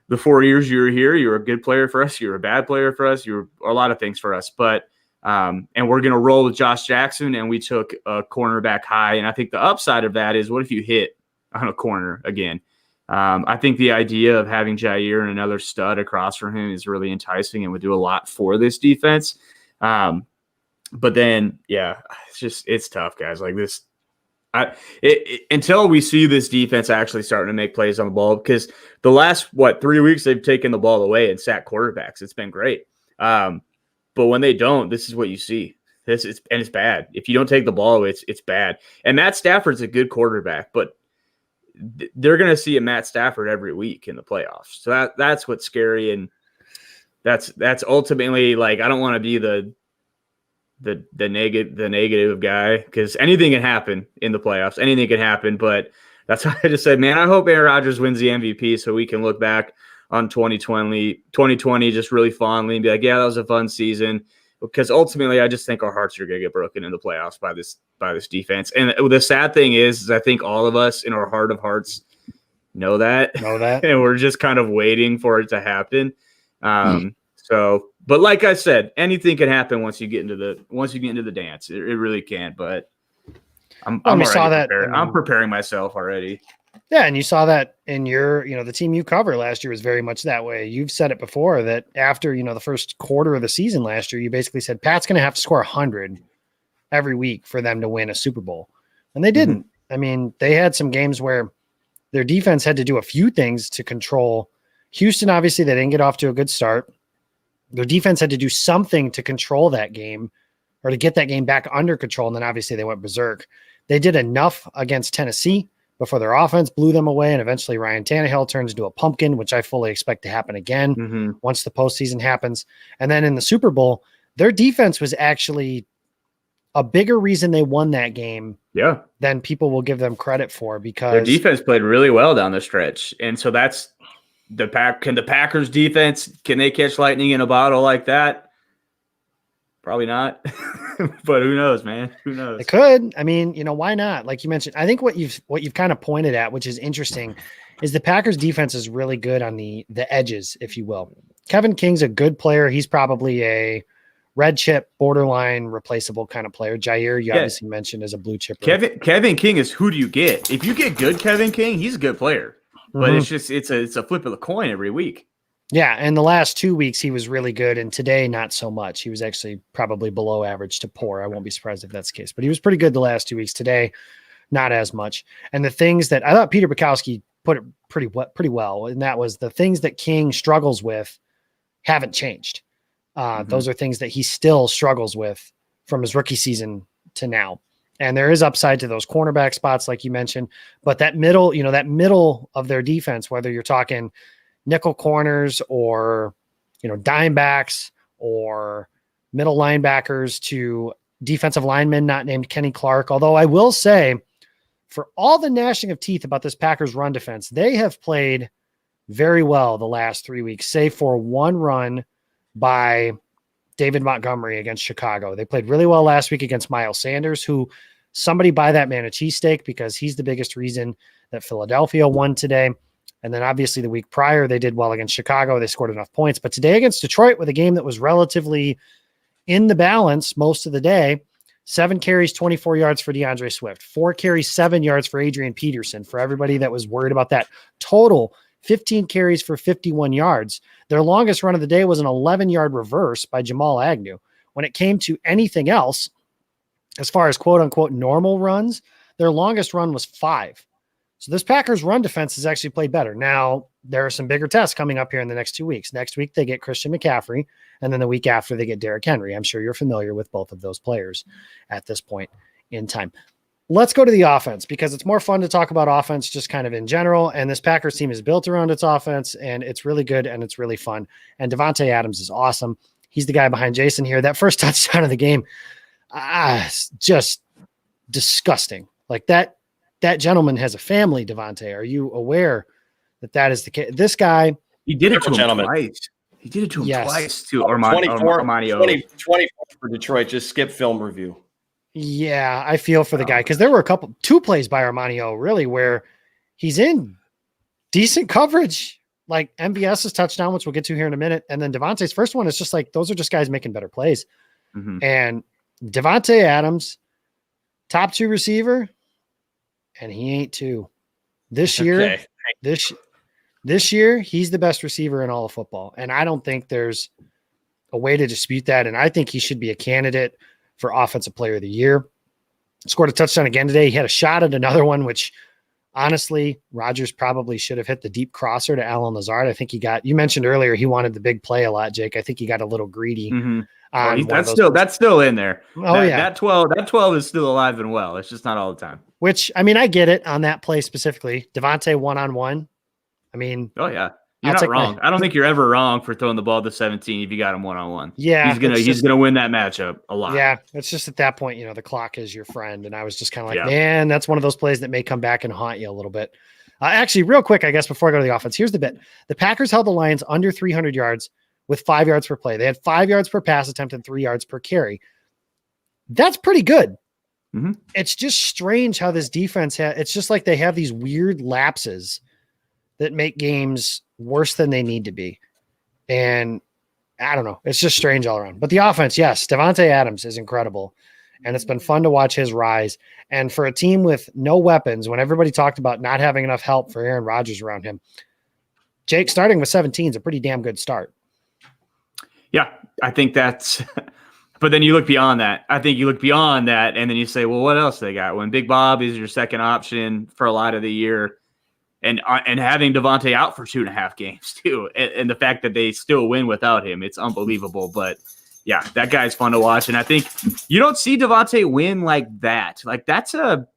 the 4 years you were here. You were a good player for us. You were a bad player for us. You were a lot of things for us. But and we're going to roll with Josh Jackson, and we took a cornerback high. And I think the upside of that is, what if you hit on a corner again? I think the idea of having Jair and another stud across from him is really enticing and would do a lot for this defense. But then, yeah, it's tough, guys. Like this. Until we see this defense actually starting to make plays on the ball, because the last 3 weeks they've taken the ball away and sacked quarterbacks. It's been great, but when they don't, this is what you see. It's bad. If you don't take the ball away, it's bad. And Matt Stafford's a good quarterback, but they're going to see a Matt Stafford every week in the playoffs. So that's what's scary, and that's ultimately, like, I don't want to be the negative guy, because anything can happen in the playoffs. Anything can happen, but that's why I just said, man, I hope Aaron Rodgers wins the MVP so we can look back on 2020 just really fondly and be like, yeah, that was a fun season. Because ultimately, I just think our hearts are going to get broken in the playoffs by this defense. And the sad thing is I think all of us in our heart of hearts know that, and we're just kind of waiting for it to happen. So, but like I said, anything can happen once you get into the dance. It really can. But I'm preparing myself already. Yeah, and you saw that in your, the team you cover last year was very much that way. You've said it before that after, the first quarter of the season last year, you basically said Pat's going to have to score 100 every week for them to win a Super Bowl. And they didn't. Mm-hmm. I mean, they had some games where their defense had to do a few things to control. Houston, obviously, they didn't get off to a good start. Their defense had to do something to control that game or to get that game back under control. And then obviously they went berserk. They did enough against Tennessee before their offense blew them away, and eventually Ryan Tannehill turns into a pumpkin, which I fully expect to happen again once the postseason happens. And then in the Super Bowl, their defense was actually a bigger reason they won that game than people will give them credit for, because their defense played really well down the stretch. And so that's can the Packers defense, can they catch lightning in a bottle like that? Probably not. But who knows, man? Who knows? It could. I mean, why not? Like you mentioned, I think what you've kind of pointed at, which is interesting, is the Packers defense is really good on the edges, if you will. Kevin King's a good player. He's probably a red chip, borderline replaceable kind of player. Jair, you obviously mentioned, as a blue chipper. Kevin King is who do you get? If you get good Kevin King, he's a good player. But it's a flip of the coin every week. Yeah, and the last 2 weeks he was really good, and today not so much. He was actually probably below average to poor. I won't be surprised if that's the case. But he was pretty good the last 2 weeks. Today, not as much. And the things that I thought Peter Bukowski put it pretty well, and that was the things that King struggles with haven't changed. Those are things that he still struggles with from his rookie season to now. And there is upside to those cornerback spots, like you mentioned, but that middle of their defense, whether you're talking nickel corners or, dime backs or middle linebackers to defensive linemen not named Kenny Clark. Although I will say, for all the gnashing of teeth about this Packers run defense, they have played very well the last 3 weeks, save for one run by David Montgomery against Chicago. They played really well last week against Miles Sanders, who somebody buy that man a cheesesteak, because he's the biggest reason that Philadelphia won today. And then obviously the week prior, they did well against Chicago. They scored enough points. But today against Detroit, with a game that was relatively in the balance most of the day, 7 carries, 24 yards for DeAndre Swift, 4 carries, 7 yards for Adrian Peterson. For everybody that was worried about that, total 15 carries for 51 yards. Their longest run of the day was an 11-yard reverse by Jamal Agnew. When it came to anything else, as far as quote unquote normal runs, their longest run was 5. So this Packers run defense has actually played better. Now, there are some bigger tests coming up here in the next 2 weeks. Next week, they get Christian McCaffrey, and then the week after, they get Derrick Henry. I'm sure you're familiar with both of those players at this point in time. Let's go to the offense, because it's more fun to talk about offense just kind of in general. And this Packers team is built around its offense, and it's really good and it's really fun. And Davante Adams is awesome. He's the guy behind Jason here. That first touchdown of the game, just disgusting. Like that gentleman has a family, Davante. Are you aware that is the case? This guy, he did it to him twice. He did it to him twice too. 24 for Detroit. Just skip film review. Yeah, I feel for the guy, because there were 2 plays by Armanio really where he's in decent coverage, like MVS's touchdown, which we'll get to here in a minute, and then Davante's first one is just like, those are just guys making better plays. And Davante Adams, top 2 receiver, and he ain't 2 this year. This year, he's the best receiver in all of football, and I don't think there's a way to dispute that. And I think he should be a candidate for Offensive Player of the Year. Scored a touchdown again today. He had a shot at another one, which honestly, Rodgers probably should have hit the deep crosser to Allen Lazard. I think you mentioned earlier, he wanted the big play a lot, Jake. I think he got a little greedy. That's still in there. That 12 is still alive and well. It's just not all the time. Which, I mean, I get it on that play specifically. Davante one-on-one. I mean, you're not wrong. I don't think you're ever wrong for throwing the ball to 17 if you got him one-on-one. Yeah. He's gonna win that matchup a lot. Yeah. It's just at that point, the clock is your friend. And I was just kind of like, man, that's one of those plays that may come back and haunt you a little bit. Actually, real quick, I guess, before I go to the offense, here's the bit. The Packers held the Lions under 300 yards with 5 yards per play. They had 5 yards per pass attempt and 3 yards per carry. That's pretty good. It's just strange how this defense it's just like they have these weird lapses that make games worse than they need to be. And I don't know. It's just strange all around. But the offense, yes, Davante Adams is incredible. And it's been fun to watch his rise. And for a team with no weapons, when everybody talked about not having enough help for Aaron Rodgers around him, Jake, starting with 17 is a pretty damn good start. Yeah, I think that's – but then you look beyond that. I think you look beyond that, and then you say, well, what else they got? When Big Bob is your second option for a lot of the year, and having Davante out for 2.5 games too, and the fact that they still win without him, it's unbelievable. But yeah, that guy's fun to watch, and I think you don't see Davante win like that. Like that's a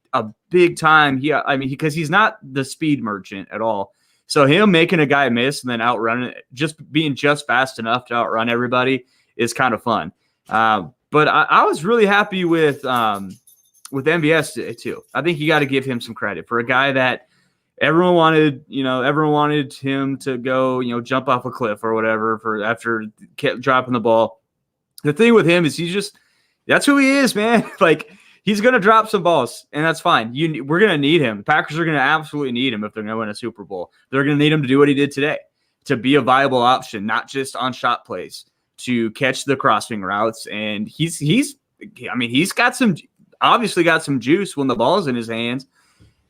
big time. Because he's not the speed merchant at all. So him making a guy miss and then outrunning it, just being just fast enough to outrun everybody is kind of fun. But I was really happy with MVS too. I think you got to give him some credit for a guy that everyone wanted him to go, jump off a cliff or whatever after dropping the ball. The thing with him is that's who he is, man. Like, he's going to drop some balls, and that's fine. We're going to need him. The Packers are going to absolutely need him if they're going to win a Super Bowl. They're going to need him to do what he did today, to be a viable option, not just on shot plays, to catch the crossing routes. And he's obviously got some juice when the ball's in his hands.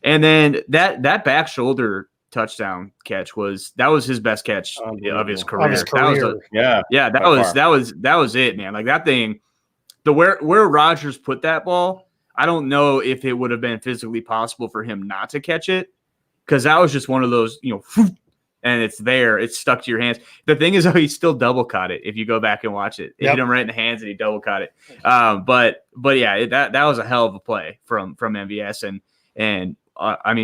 And then that back shoulder touchdown catch was his best catch of his career. That was it, man. Like, that thing, where Rodgers put that ball, I don't know if it would have been physically possible for him not to catch it, because that was just one of those, and it's there, it's stuck to your hands. The thing is, though, he still double caught it. If you go back and watch it, it hit him right in the hands, and he double caught it. But yeah, that was a hell of a play from MVS, and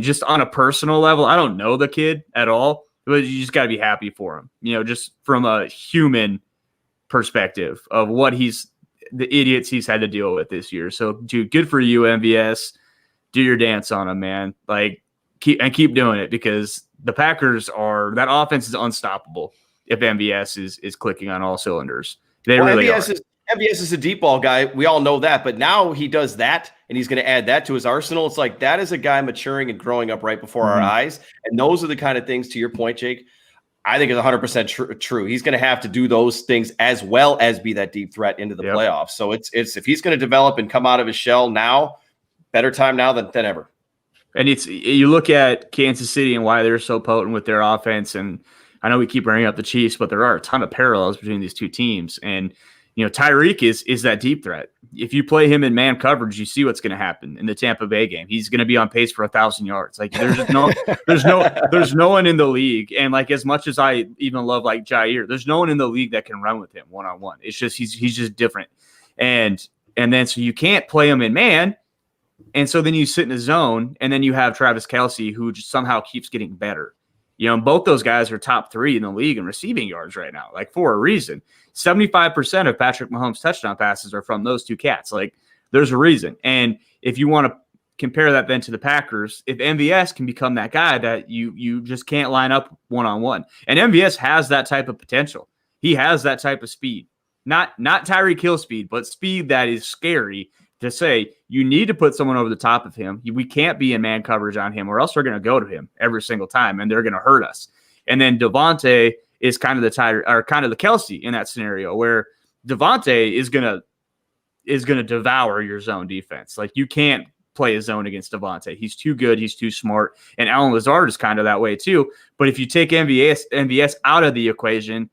just on a personal level, I don't know the kid at all, but you just got to be happy for him. Just from a human perspective of the idiots he's had to deal with this year. So, dude, good for you, MVS. Do your dance on him, man. Like, keep doing it, because the Packers that offense is unstoppable if MVS is clicking on all cylinders. MVS is a deep ball guy. We all know that, but now he does that, and he's going to add that to his arsenal. It's like, that is a guy maturing and growing up right before our eyes. And those are the kind of things, to your point, Jake, I think is 100% true. He's going to have to do those things as well as be that deep threat into the playoffs. So it's if he's going to develop and come out of his shell now, better time now than ever. And you look at Kansas City and why they're so potent with their offense. And I know we keep bringing up the Chiefs, but there are a ton of parallels between these two teams. And, Tyreek is that deep threat. If you play him in man coverage, you see what's going to happen in the Tampa Bay game. He's going to be on pace for 1,000 yards. Like, there's no one in the league. And, like, as much as I even love, like, Jair, there's no one in the league that can run with him one-on-one. It's just, he's just different. And then, so you can't play him in man. And so then you sit in a zone, and then you have Travis Kelce, who just somehow keeps getting better. Both those guys are top 3 in the league in receiving yards right now, like, for a reason. 75% of Patrick Mahomes' touchdown passes are from those two cats. Like, there's a reason. And if you want to compare that then to the Packers, if MVS can become that guy that you just can't line up one-on-one. And MVS has that type of potential. He has that type of speed. Not Tyreek Hill speed, but speed that is scary to say you need to put someone over the top of him. We can't be in man coverage on him, or else they're going to go to him every single time, and they're going to hurt us. And then Devontae is kind of the Kelce in that scenario, where Devontae is gonna devour your zone defense. Like, you can't play a zone against Devontae. He's too good. He's too smart. And Allen Lazard is kind of that way too. But if you take MVS out of the equation,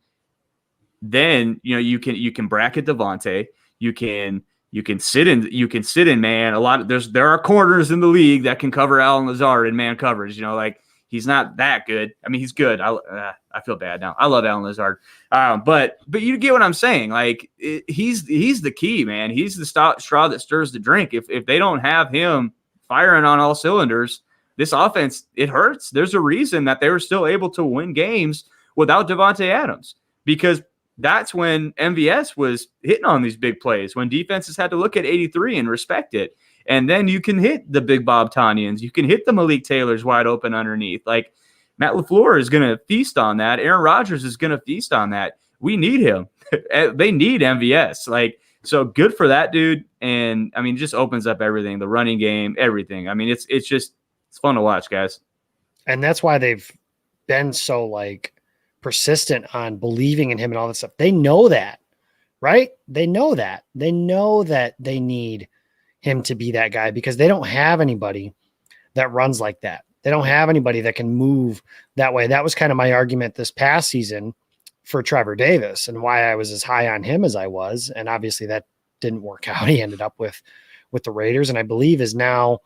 then you can bracket Devontae. You can sit in man. There are corners in the league that can cover Allen Lazard in man coverage. Like, he's not that good. I mean, he's good. I feel bad now. I love Allen Lazard. But you get what I'm saying. Like, he's the key, man. He's the straw that stirs the drink. If they don't have him firing on all cylinders, this offense, it hurts. There's a reason that they were still able to win games without Davante Adams, because that's when MVS was hitting on these big plays, when defenses had to look at 83 and respect it. And then you can hit the big Bob Tonyans. You can hit the Malik Taylors wide open underneath. Like, Matt LaFleur is going to feast on that. Aaron Rodgers is going to feast on that. We need him. They need MVS. Like, so good for that dude. And, I mean, it just opens up everything, the running game, everything. I mean, it's fun to watch, guys. And that's why they've been so, like, persistent on believing in him and all that stuff. They know that, right? They know that they need him to be that guy, because they don't have anybody that runs like that. They don't have anybody that can move that way. That was kind of my argument this past season for Trevor Davis, and why I was as high on him as I was. And obviously that didn't work out. He ended up with the Raiders, and I believe is now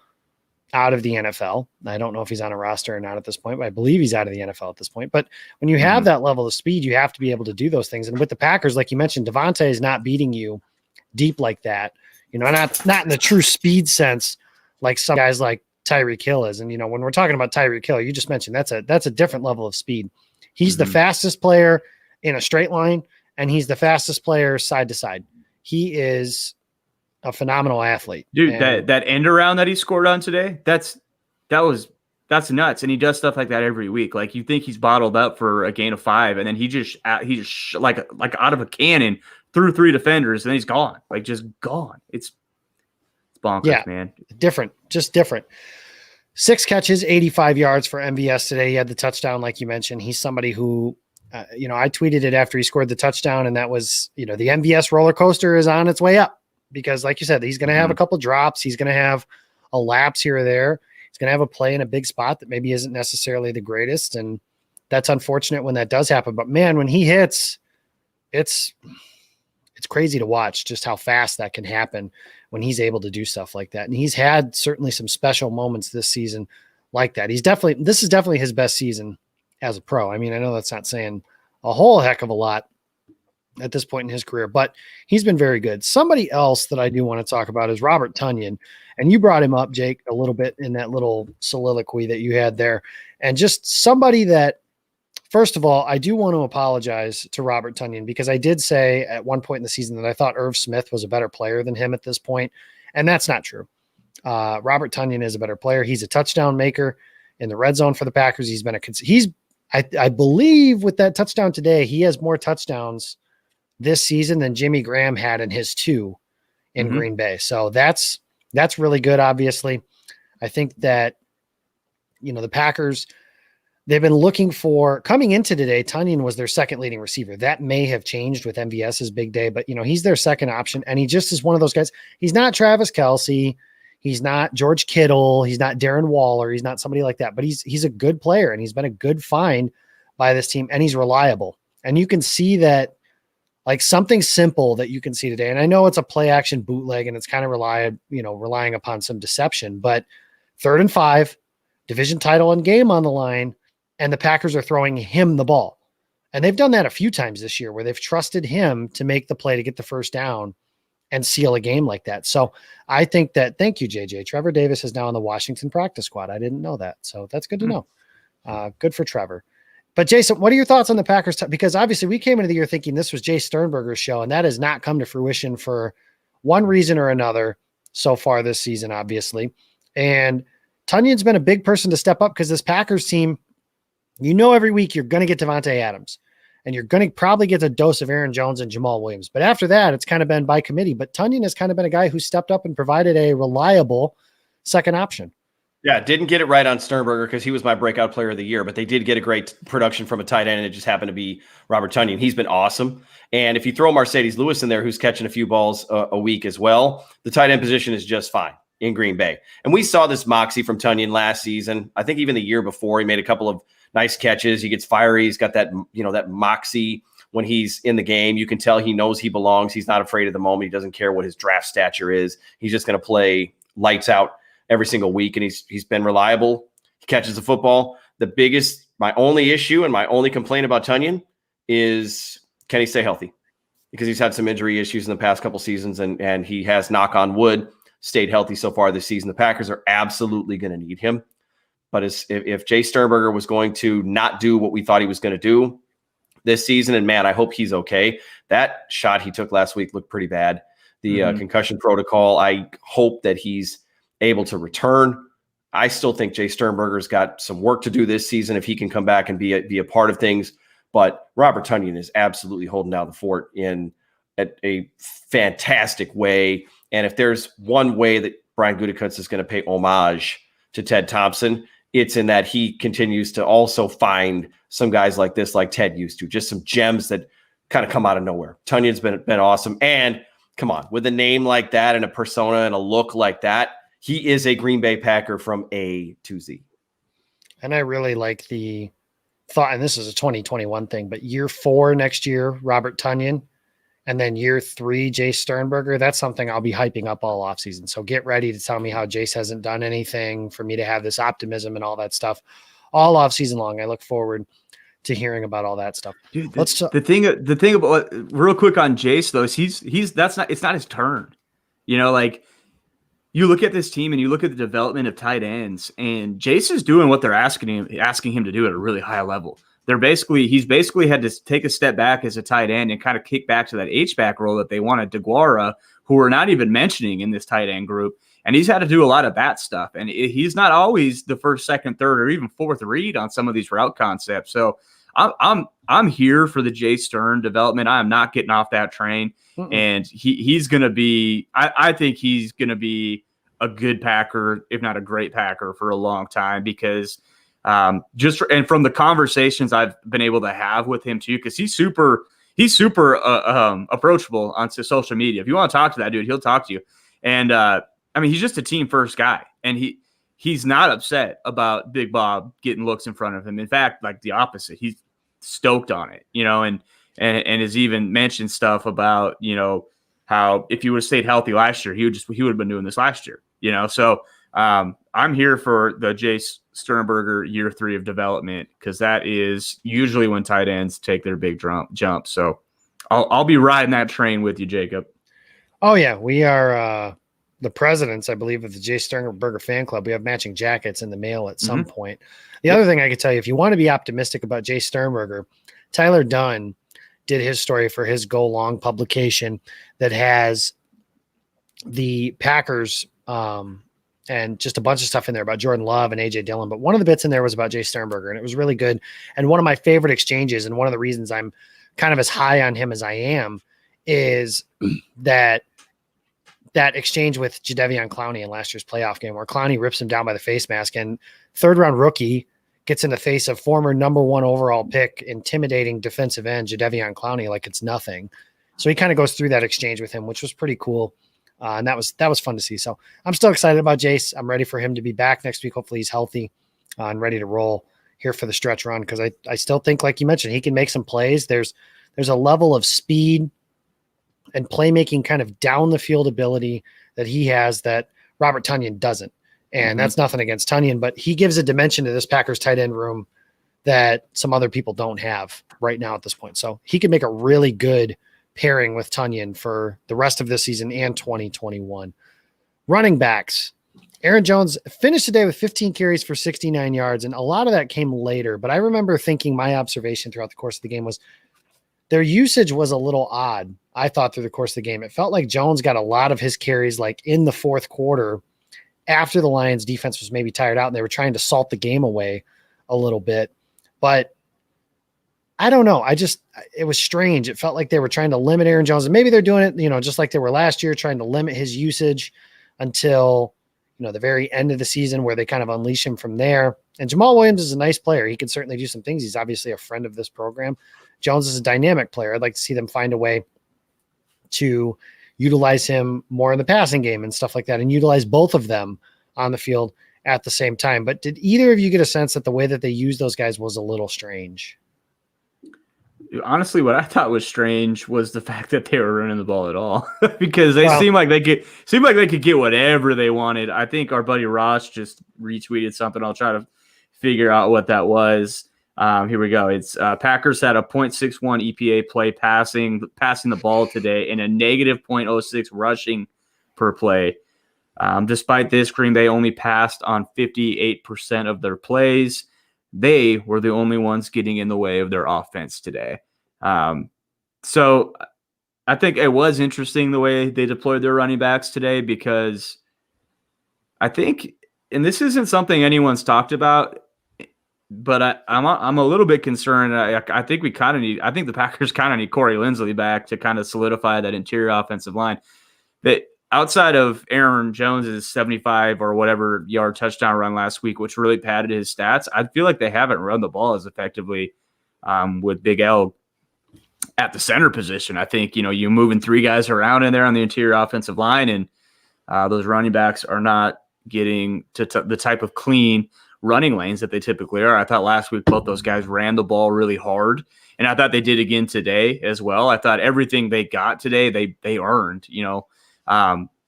out of the NFL. I don't know if he's on a roster or not at this point, but I believe he's out of the NFL at this point. But when you have that level of speed, you have to be able to do those things. And with the Packers, like you mentioned, Devontae is not beating you deep like that. Not in the true speed sense, like some guys like Tyreek Hill is. And, when we're talking about Tyreek Hill, you just mentioned that's a different level of speed. He's the fastest player in a straight line, and he's the fastest player side to side. He is a phenomenal athlete. Dude, that end around that he scored on today, that's nuts. And he does stuff like that every week. Like, you think he's bottled up for a gain of 5, and then he just like out of a cannon through 3 defenders, and then he's gone. Like, just gone. It's bonkers, man. Just different. 6 catches, 85 yards for MVS today. He had the touchdown, like you mentioned. He's somebody who, I tweeted it after he scored the touchdown, and that was, the MVS roller coaster is on its way up because, like you said, he's going to have a couple drops. He's going to have a lapse here or there. He's going to have a play in a big spot that maybe isn't necessarily the greatest, and that's unfortunate when that does happen. But, man, when he hits, it's crazy to watch just how fast that can happen when he's able to do stuff like that. And he's had certainly some special moments this season like that. This is definitely his best season as a pro. I mean, I know that's not saying a whole heck of a lot at this point in his career, but he's been very good. Somebody else that I do want to talk about is Robert Tonyan. And you brought him up, Jake, a little bit in that little soliloquy that you had there. And just somebody that, first of all, I do want to apologize to Robert Tonyan because I did say at one point in the season that I thought Irv Smith was a better player than him at this point, and that's not true. Robert Tonyan is a better player. He's a touchdown maker in the red zone for the Packers. I believe with that touchdown today, he has more touchdowns this season than Jimmy Graham had in his 2 in Green Bay. So that's really good. Obviously, I think that, the Packers, they've been looking for coming into today. Tonyan was their second leading receiver. That may have changed with MVS's big day, but he's their second option. And he just is one of those guys. He's not Travis Kelce. He's not George Kittle. He's not Darren Waller. He's not somebody like that, but he's a good player and he's been a good find by this team and he's reliable. And you can see that like something simple that you can see today. And I know it's a play action bootleg and it's kind of relying upon some deception, but 3rd and 5, division title and game on the line. And the Packers are throwing him the ball. And they've done that a few times this year where they've trusted him to make the play to get the first down and seal a game like that. So I think that, thank you, JJ. Trevor Davis is now on the Washington practice squad. I didn't know that. So that's good to know. Good for Trevor. But Jason, what are your thoughts on the Packers? Because obviously we came into the year thinking this was Jay Sternberger's show, and that has not come to fruition for one reason or another so far this season, obviously. And Tonyan's been a big person to step up because this Packers team, every week you're going to get Devontae Adams and you're going to probably get a dose of Aaron Jones and Jamal Williams. But after that, it's kind of been by committee. But Tonyan has kind of been a guy who stepped up and provided a reliable second option. Yeah, didn't get it right on Sternberger because he was my breakout player of the year, but they did get a great production from a tight end, and it just happened to be Robert Tonyan. He's been awesome. And if you throw Mercedes Lewis in there, who's catching a few balls a week as well, the tight end position is just fine in Green Bay. And we saw this moxie from Tonyan last season. I think even the year before, he made a couple of nice catches. He gets fiery. He's got that, that moxie when he's in the game. You can tell he knows he belongs. He's not afraid of the moment. He doesn't care what his draft stature is. He's just going to play lights out every single week, and he's been reliable. He catches the football. My only issue and my only complaint about Tonyan is, can he stay healthy? Because he's had some injury issues in the past couple seasons, and he has, knock on wood, stayed healthy so far this season. The Packers are absolutely going to need him. But if Jay Sternberger was going to not do what we thought he was going to do this season, and man, I hope he's okay. That shot he took last week looked pretty bad. The concussion protocol, I hope that he's able to return. I still think Jay Sternberger's got some work to do this season if he can come back and be a part of things. But Robert Tonyan is absolutely holding down the fort in a fantastic way. And if there's one way that Brian Gutekunst is going to pay homage to Ted Thompson, it's in that he continues to also find some guys like this, like Ted used to, just some gems that kind of come out of nowhere. Tonyan's been awesome. And come on, with a name like that and a persona and a look like that, he is a Green Bay Packer from A to Z. And I really like the thought, and this is a 2021 thing, but year 4 next year, Robert Tonyan, and then year 3, Jay Sternberger. That's something I'll be hyping up all offseason. So get ready to tell me how Jace hasn't done anything for me to have this optimism and all that stuff all offseason long. I look forward to hearing about all that stuff. Dude, the thing about real quick on Jace though is it's not his turn. Like you look at this team and you look at the development of tight ends, and Jace is doing what they're asking him to do at a really high level. He's basically had to take a step back as a tight end and kind of kick back to that H-back role that they wanted DeGuara, who we're not even mentioning in this tight end group. And he's had to do a lot of bat stuff. And he's not always the first, second, third, or even fourth read on some of these route concepts. So I'm here for the Jay Stern development. I am not getting off that train. And he's going to be, I think he's going to be a good Packer, if not a great Packer, for a long time, because and from the conversations I've been able to have with him too, because he's super approachable on social media. If you want to talk to that dude, he'll talk to you. And I mean, he's just a team first guy, and he's not upset about Big Bob getting looks in front of him. In fact, like the opposite, he's stoked on it, and has even mentioned stuff about, how if he would have stayed healthy last year, he would have been doing this last year, So I'm here for the Jace Sternberger year 3 of development, because that is usually when tight ends take their big jump. So I'll be riding that train with you, Jacob. Oh yeah, we are the presidents, I believe, of the Jace Sternberger fan club. We have matching jackets in the mail at some point. The other thing I could tell you, if you want to be optimistic about Jace Sternberger, Tyler Dunn did his story for his Go Long publication that has the Packers and just a bunch of stuff in there about Jordan Love and AJ Dillon. But one of the bits in there was about Jace Sternberger, and it was really good. And one of my favorite exchanges, and one of the reasons I'm kind of as high on him as I am, is that exchange with Jadeveon Clowney in last year's playoff game, where Clowney rips him down by the face mask, and 3rd-round rookie gets in the face of former number 1 overall pick, intimidating defensive end Jadeveon Clowney like it's nothing. So he kind of goes through that exchange with him, which was pretty cool. And that was fun to see. So I'm still excited about Jace. I'm ready for him to be back next week. Hopefully he's healthy and ready to roll here for the stretch run, because I still think, like you mentioned, he can make some plays. There's a level of speed and playmaking kind of down the field ability that he has that Robert Tonyan doesn't. And that's nothing against Tonyan, but he gives a dimension to this Packers tight end room that some other people don't have right now at this point. So he could make a really good pairing with Tonyan for the rest of this season and 2021. Running backs. Aaron Jones finished today with 15 carries for 69 yards, and a lot of that came later. But I remember thinking, my observation throughout the course of the game was their usage was a little odd, I thought, through the course of the game. It felt like Jones got a lot of his carries like in the fourth quarter, after the Lions defense was maybe tired out and they were trying to salt the game away a little bit. But I don't know. It was strange. It felt like they were trying to limit Aaron Jones, and maybe they're doing it, just like they were last year, trying to limit his usage until, the very end of the season, where they kind of unleash him from there. And Jamal Williams is a nice player. He can certainly do some things. He's obviously a friend of this program. Jones is a dynamic player. I'd like to see them find a way to utilize him more in the passing game and stuff like that, and utilize both of them on the field at the same time. But did either of you get a sense that the way that they used those guys was a little strange? Honestly, what I thought was strange was the fact that they were running the ball at all, because they seemed like they could get whatever they wanted. I think our buddy Ross just retweeted something. I'll try to figure out what that was. Here we go. It's Packers had a 0.61 EPA play passing the ball today, and a negative 0.06 rushing per play. Despite this, Green Bay only passed on 58% of their plays. They were the only ones getting in the way of their offense today. So I think it was interesting the way they deployed their running backs today, because I think, and this isn't something anyone's talked about, but I'm a little bit concerned. I think the Packers kind of need Corey Linsley back to kind of solidify that interior offensive line. That outside of Aaron Jones's 75 or whatever yard touchdown run last week, which really padded his stats, I feel like they haven't run the ball as effectively with Big L at the center position. I think, you're moving 3 guys around in there on the interior offensive line, and those running backs are not getting to the type of clean running lanes that they typically are. I thought last week both those guys ran the ball really hard, and I thought they did again today as well. I thought everything they got today, they earned,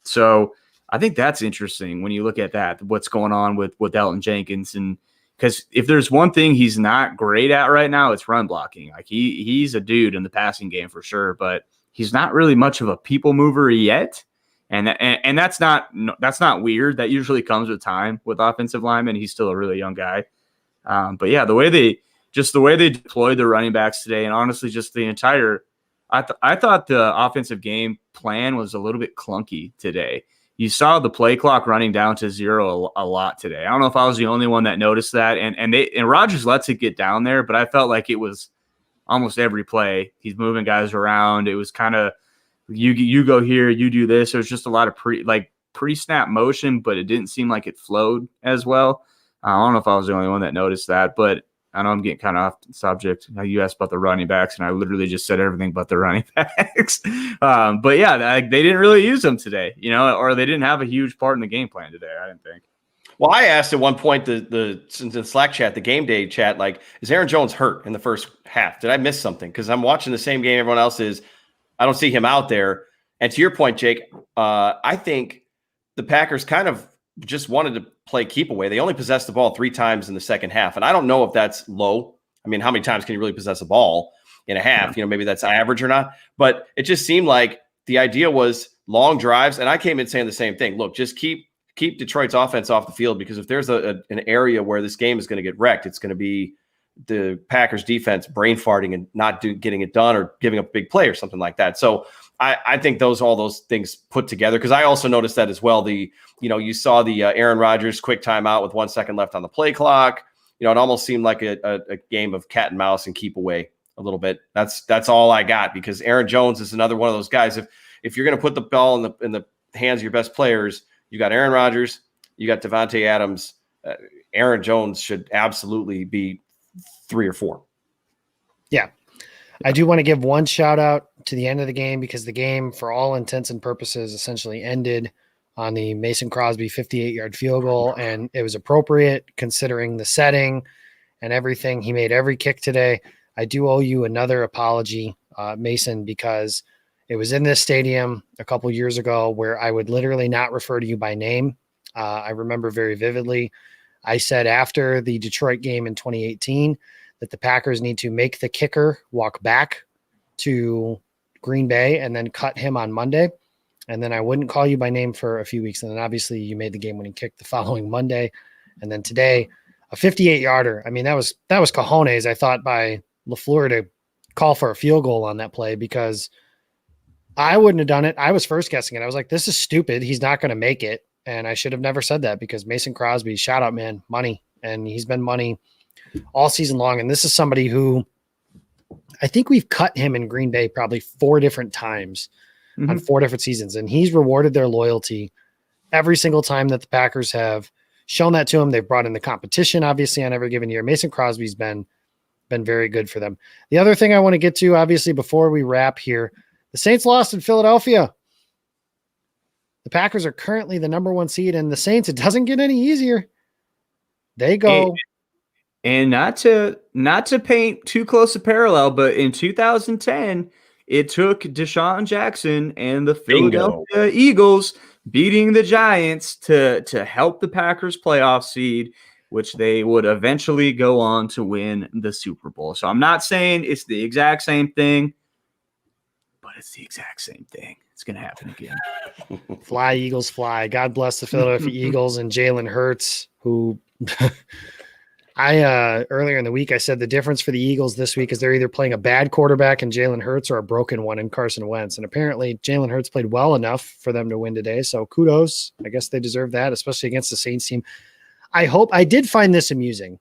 So I think that's interesting when you look at that, what's going on with Elton Jenkins. And because if there's one thing he's not great at right now, it's run blocking. Like he's a dude in the passing game for sure, but he's not really much of a people mover yet. And that's not weird. That usually comes with time with offensive linemen. He's still a really young guy. But yeah, the way they deployed the running backs today, and honestly, just the entire, I thought the offensive game plan was a little bit clunky today. You saw the play clock running down to 0 a lot today. I don't know if I was the only one that noticed that. And Rodgers lets it get down there, but I felt like it was almost every play. He's moving guys around. It was kind of, you go here, you do this. It was just a lot of pre-snap motion, but it didn't seem like it flowed as well. I don't know if I was the only one that noticed that, but I know I'm getting kind of off the subject. You asked about the running backs, and I literally just said everything but the running backs. But yeah, they didn't really use them today, or they didn't have a huge part in the game plan today, I didn't think. Well, I asked at one point the Slack chat, the game day chat, like, is Aaron Jones hurt in the first half? Did I miss something? Because I'm watching the same game everyone else is. I don't see him out there. And to your point, Jake, I think the Packers kind of just wanted to play keep away. They only possessed the ball 3 times in the second half. And I don't know if that's low. I mean, how many times can you really possess a ball in a half? Maybe that's average or not. But it just seemed like the idea was long drives. And I came in saying the same thing. Look, just keep Detroit's offense off the field, because if there's an area where this game is going to get wrecked, it's going to be the Packers defense brain farting and not getting it done or giving up a big play or something like that. So I think all those things put together, because I also noticed that as well. You saw the Aaron Rodgers quick timeout with 1 second left on the play clock. It almost seemed like a game of cat and mouse and keep away a little bit. That's all I got, because Aaron Jones is another one of those guys. If you're going to put the ball in the hands of your best players, you got Aaron Rodgers, you got Devontae Adams. Aaron Jones should absolutely be 3 or 4. Yeah. I do want to give one shout out to the end of the game, because the game, for all intents and purposes, essentially ended on the Mason Crosby 58-yard field goal. And it was appropriate considering the setting and everything. He made every kick today. I do owe you another apology, Mason, because it was in this stadium a couple years ago where I would literally not refer to you by name. I remember very vividly. I said after the Detroit game in 2018 that the Packers need to make the kicker walk back to Green Bay and then cut him on Monday. And then I wouldn't call you by name for a few weeks. And then obviously you made the game-winning kick the following Monday. And then today, a 58-yarder. I mean, that was cojones, I thought, by LaFleur to call for a field goal on that play, because I wouldn't have done it. I was first guessing it. I was like, this is stupid. He's not going to make it. And I should have never said that, because Mason Crosby, shout out, man, money. And he's been money all season long. And this is somebody who I think we've cut him in Green Bay probably 4 different times on 4 different seasons. And he's rewarded their loyalty every single time that the Packers have shown that to him. They've brought in the competition, obviously, on every given year. Mason Crosby's been very good for them. The other thing I want to get to, obviously, before we wrap here, the Saints lost in Philadelphia. The Packers are currently the number 1 seed, and the Saints, it doesn't get any easier. They go. And not to paint too close a parallel, but in 2010, it took Deshaun Jackson and the Philadelphia Eagles beating the Giants to help the Packers playoff seed, which they would eventually go on to win the Super Bowl. So I'm not saying it's the exact same thing, but it's the exact same thing. It's going to happen again. Fly, Eagles, fly. God bless the Philadelphia Eagles and Jalen Hurts, who earlier in the week, I said the difference for the Eagles this week is they're either playing a bad quarterback in Jalen Hurts or a broken one in Carson Wentz. And apparently Jalen Hurts played well enough for them to win today. So kudos. I guess they deserve that, especially against the Saints team. I did find this amusing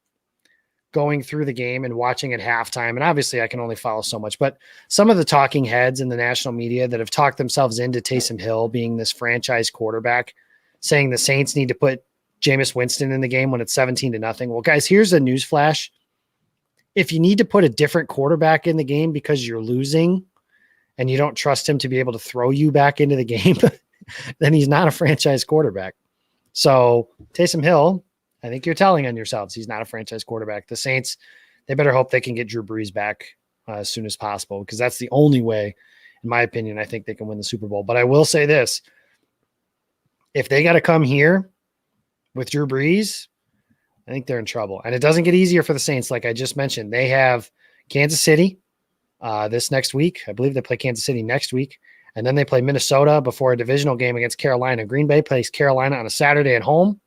going through the game and watching at halftime. And obviously I can only follow so much, but some of the talking heads in the national media that have talked themselves into Taysom Hill being this franchise quarterback, saying the Saints need to put Jameis Winston in the game when it's 17-0. Well, guys, here's a news flash. If you need to put a different quarterback in the game because you're losing and you don't trust him to be able to throw you back into the game, then he's not a franchise quarterback. So Taysom Hill, I think you're telling on yourselves he's not a franchise quarterback. The Saints, they better hope they can get Drew Brees back as soon as possible, because that's the only way, in my opinion, I think they can win the Super Bowl. But I will say this. If they got to come here with Drew Brees, I think they're in trouble. And it doesn't get easier for the Saints. Like I just mentioned, they have Kansas City this next week. I believe they play Kansas City next week. And then they play Minnesota before a divisional game against Carolina. Green Bay plays Carolina on a Saturday at home.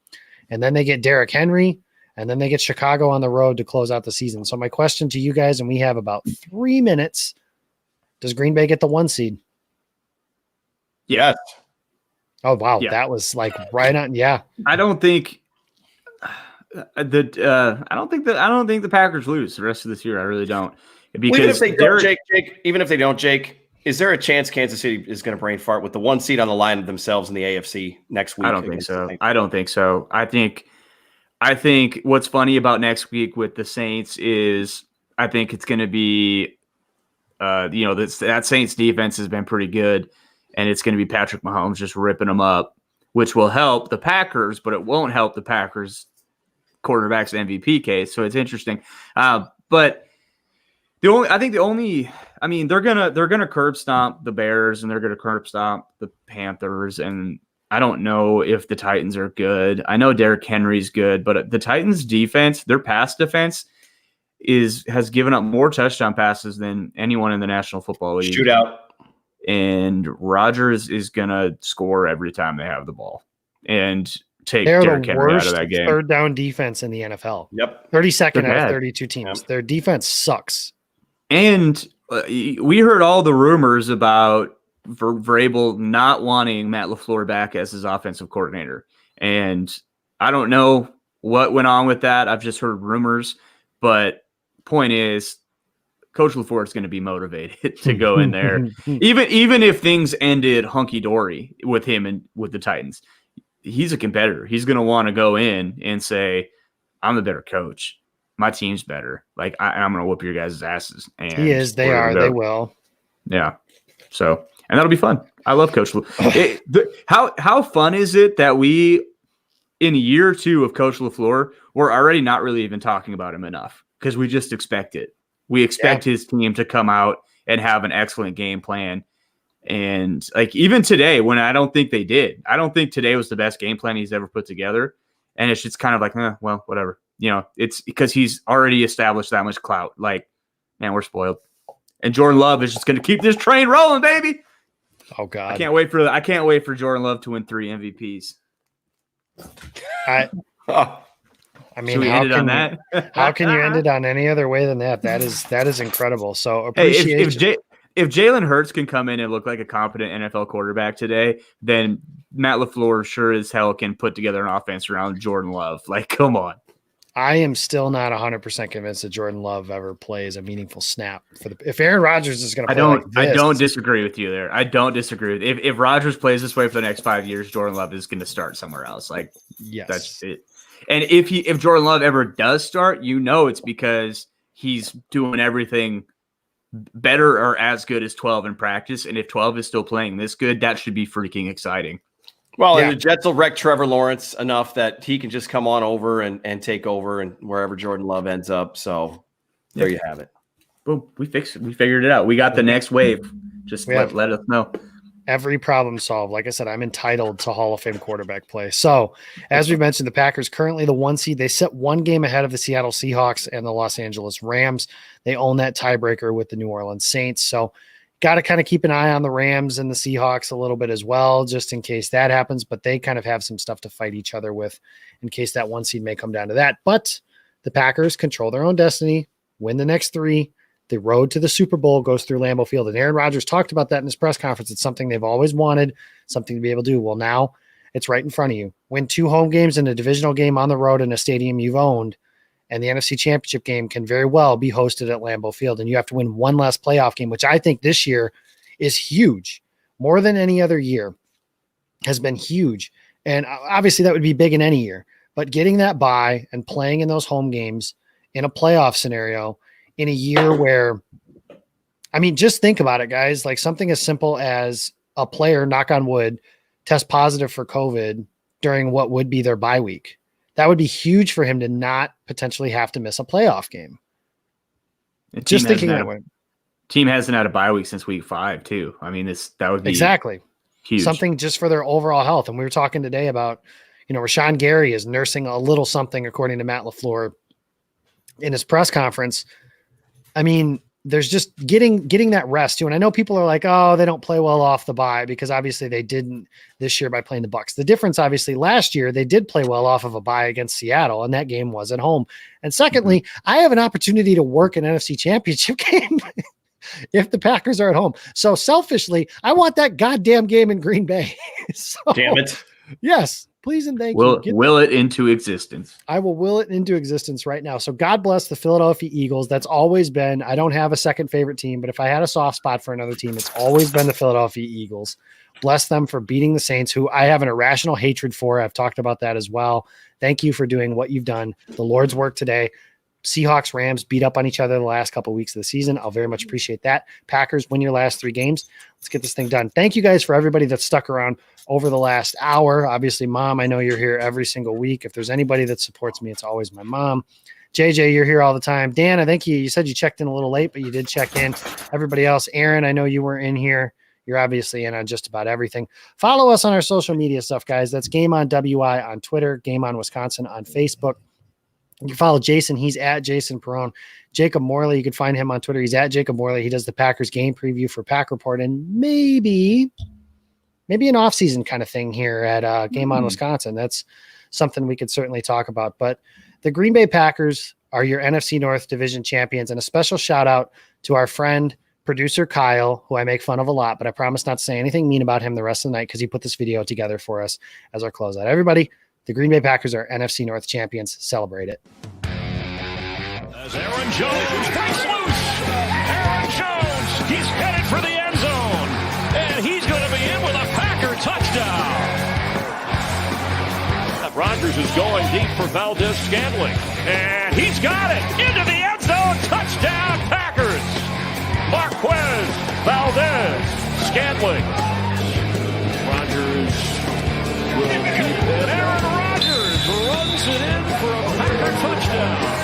And then they get Derrick Henry. And then they get Chicago on the road to close out the season. So my question to you guys, and we have about 3 minutes, does Green Bay get the 1 seed? Yes. Oh, wow. Yeah. That was like right on. Yeah. I don't think the Packers lose the rest of this year. I really don't. Because even if they don't, Jake, even if they don't, Jake, is there a chance Kansas City is going to brain fart with the 1 seed on the line of themselves in the AFC next week? I don't think so. I think what's funny about next week with the Saints is I think it's going to be, that Saints defense has been pretty good, and it's going to be Patrick Mahomes just ripping them up, which will help the Packers, but it won't help the Packers quarterback's MVP case. So it's interesting. But they're gonna curb stomp the Bears, and they're gonna curb stomp the Panthers, and I don't know if the Titans are good. I know Derrick Henry's good, but the Titans defense, their pass defense has given up more touchdown passes than anyone in the National Football League. Shootout. And Rodgers is gonna score every time they have the ball and take Derrick Henry out of that game. Third down defense in the NFL. Yep. 32nd out of 32 teams. Yep. Their defense sucks. And we heard all the rumors about Vrabel not wanting Matt LaFleur back as his offensive coordinator. And I don't know what went on with that. I've just heard rumors. But point is, Coach LaFleur is going to be motivated to go in there. even if things ended hunky-dory with him and with the Titans, he's a competitor. He's going to want to go in and say, I'm the better coach. My team's better. Like, I'm going to whoop your guys' asses. And he is. They are. They will. Yeah. So, and that'll be fun. I love Coach LaFleur. How fun is it that we, in a year or two of Coach LaFleur, we're already not really even talking about him enough because we just expect it. We expect his team to come out and have an excellent game plan. And like even today, when I don't think they did, I don't think today was the best game plan he's ever put together. And it's just kind of like, well, whatever. It's because he's already established that much clout. Like, man, we're spoiled. And Jordan Love is just going to keep this train rolling, baby. Oh God, I can't wait for Jordan Love to win 3 MVPs. I mean, how can you end it on any other way than that? That is incredible. So appreciate if Jalen Hurts can come in and look like a competent NFL quarterback today, then Matt LaFleur sure as hell can put together an offense around Jordan Love. Like, come on. I am still not 100% convinced that Jordan Love ever plays a meaningful snap if Aaron Rodgers is going to play I don't disagree with you there. I don't disagree. If Rodgers plays this way for the next 5 years, Jordan Love is going to start somewhere else. Like, yes, that's it. And if Jordan Love ever does start, it's because he's doing everything better or as good as 12 in practice. And if 12 is still playing this good, that should be freaking exciting. Well, and the Jets will wreck Trevor Lawrence enough that he can just come on over and take over and wherever Jordan Love ends up. So there you have it. Boom. We fixed it. We figured it out. We got the next wave. Just let us know. Every problem solved. Like I said, I'm entitled to Hall of Fame quarterback play. So as we mentioned, the Packers currently the 1 seed. They sit 1 game ahead of the Seattle Seahawks and the Los Angeles Rams. They own that tiebreaker with the New Orleans Saints. So got to kind of keep an eye on the Rams and the Seahawks a little bit as well, just in case that happens. But they kind of have some stuff to fight each other with in case that 1 seed may come down to that. But the Packers control their own destiny, win the next 3. The road to the Super Bowl goes through Lambeau Field. And Aaron Rodgers talked about that in his press conference. It's something they've always wanted, something to be able to do. Well, now it's right in front of you. Win 2 home games and a divisional game on the road in a stadium you've owned. And the NFC Championship game can very well be hosted at Lambeau Field. And you have to win 1 last playoff game, which I think this year is huge. More than any other year has been huge. And obviously that would be big in any year. But getting that bye and playing in those home games in a playoff scenario in a year where, I mean, just think about it, guys. Like something as simple as a player, knock on wood, test positive for COVID during what would be their bye week. That would be huge for him to not potentially have to miss a playoff game. Just thinking that way. Team hasn't had a bye week since week 5 too. I mean, that would be exactly huge. Something just for their overall health. And we were talking today about, Rashawn Gary is nursing a little something according to Matt LaFleur in his press conference. I mean, there's just getting that rest too. And I know people are like, oh, they don't play well off the bye, because obviously they didn't this year by playing the Bucs. The difference, obviously, last year they did play well off of a bye against Seattle, and that game was at home. And secondly, I have an opportunity to work an NFC Championship game if the Packers are at home. So selfishly, I want that goddamn game in Green Bay. So, damn it. Yes. Please and thank you. Will it into existence. I will will it into existence right now. So God bless the Philadelphia Eagles. That's always been, I don't have a second favorite team, but if I had a soft spot for another team, it's always been the Philadelphia Eagles. Bless them for beating the Saints, who I have an irrational hatred for. I've talked about that as well. Thank you for doing what you've done. The Lord's work today. Seahawks, Rams beat up on each other the last couple of weeks of the season. I'll very much appreciate that. Packers, win your last 3 games. Let's get this thing done. Thank you guys for everybody that's stuck around over the last hour. Obviously, Mom, I know you're here every single week. If there's anybody that supports me, it's always my mom. JJ, you're here all the time. Dan, I think you said you checked in a little late, but you did check in. Everybody else, Aaron, I know you were in here. You're obviously in on just about everything. Follow us on our social media stuff, guys. That's Game On WI on Twitter, Game On Wisconsin on Facebook. You can follow Jason. He's at Jason Perone. Jacob Morley, you can find him on Twitter. He's at Jacob Morley. He does the Packers game preview for Pack Report, and maybe an off-season kind of thing here at Game On Wisconsin. That's something we could certainly talk about. But the Green Bay Packers are your NFC North Division champions, and a special shout-out to our friend, producer Kyle, who I make fun of a lot, but I promise not to say anything mean about him the rest of the night because he put this video together for us as our closeout. Everybody, the Green Bay Packers are NFC North champions. Celebrate it. As Aaron Jones breaks loose. Aaron Jones, he's headed for the end zone. And he's going to be in with a Packer touchdown. Rodgers is going deep for Valdez-Scantling. And he's got it. Into the end zone. Touchdown, Packers. Marquez, Valdez-Scantling. Rodgers will keep it. Aaron Rodgers runs it in for a Packer touchdown.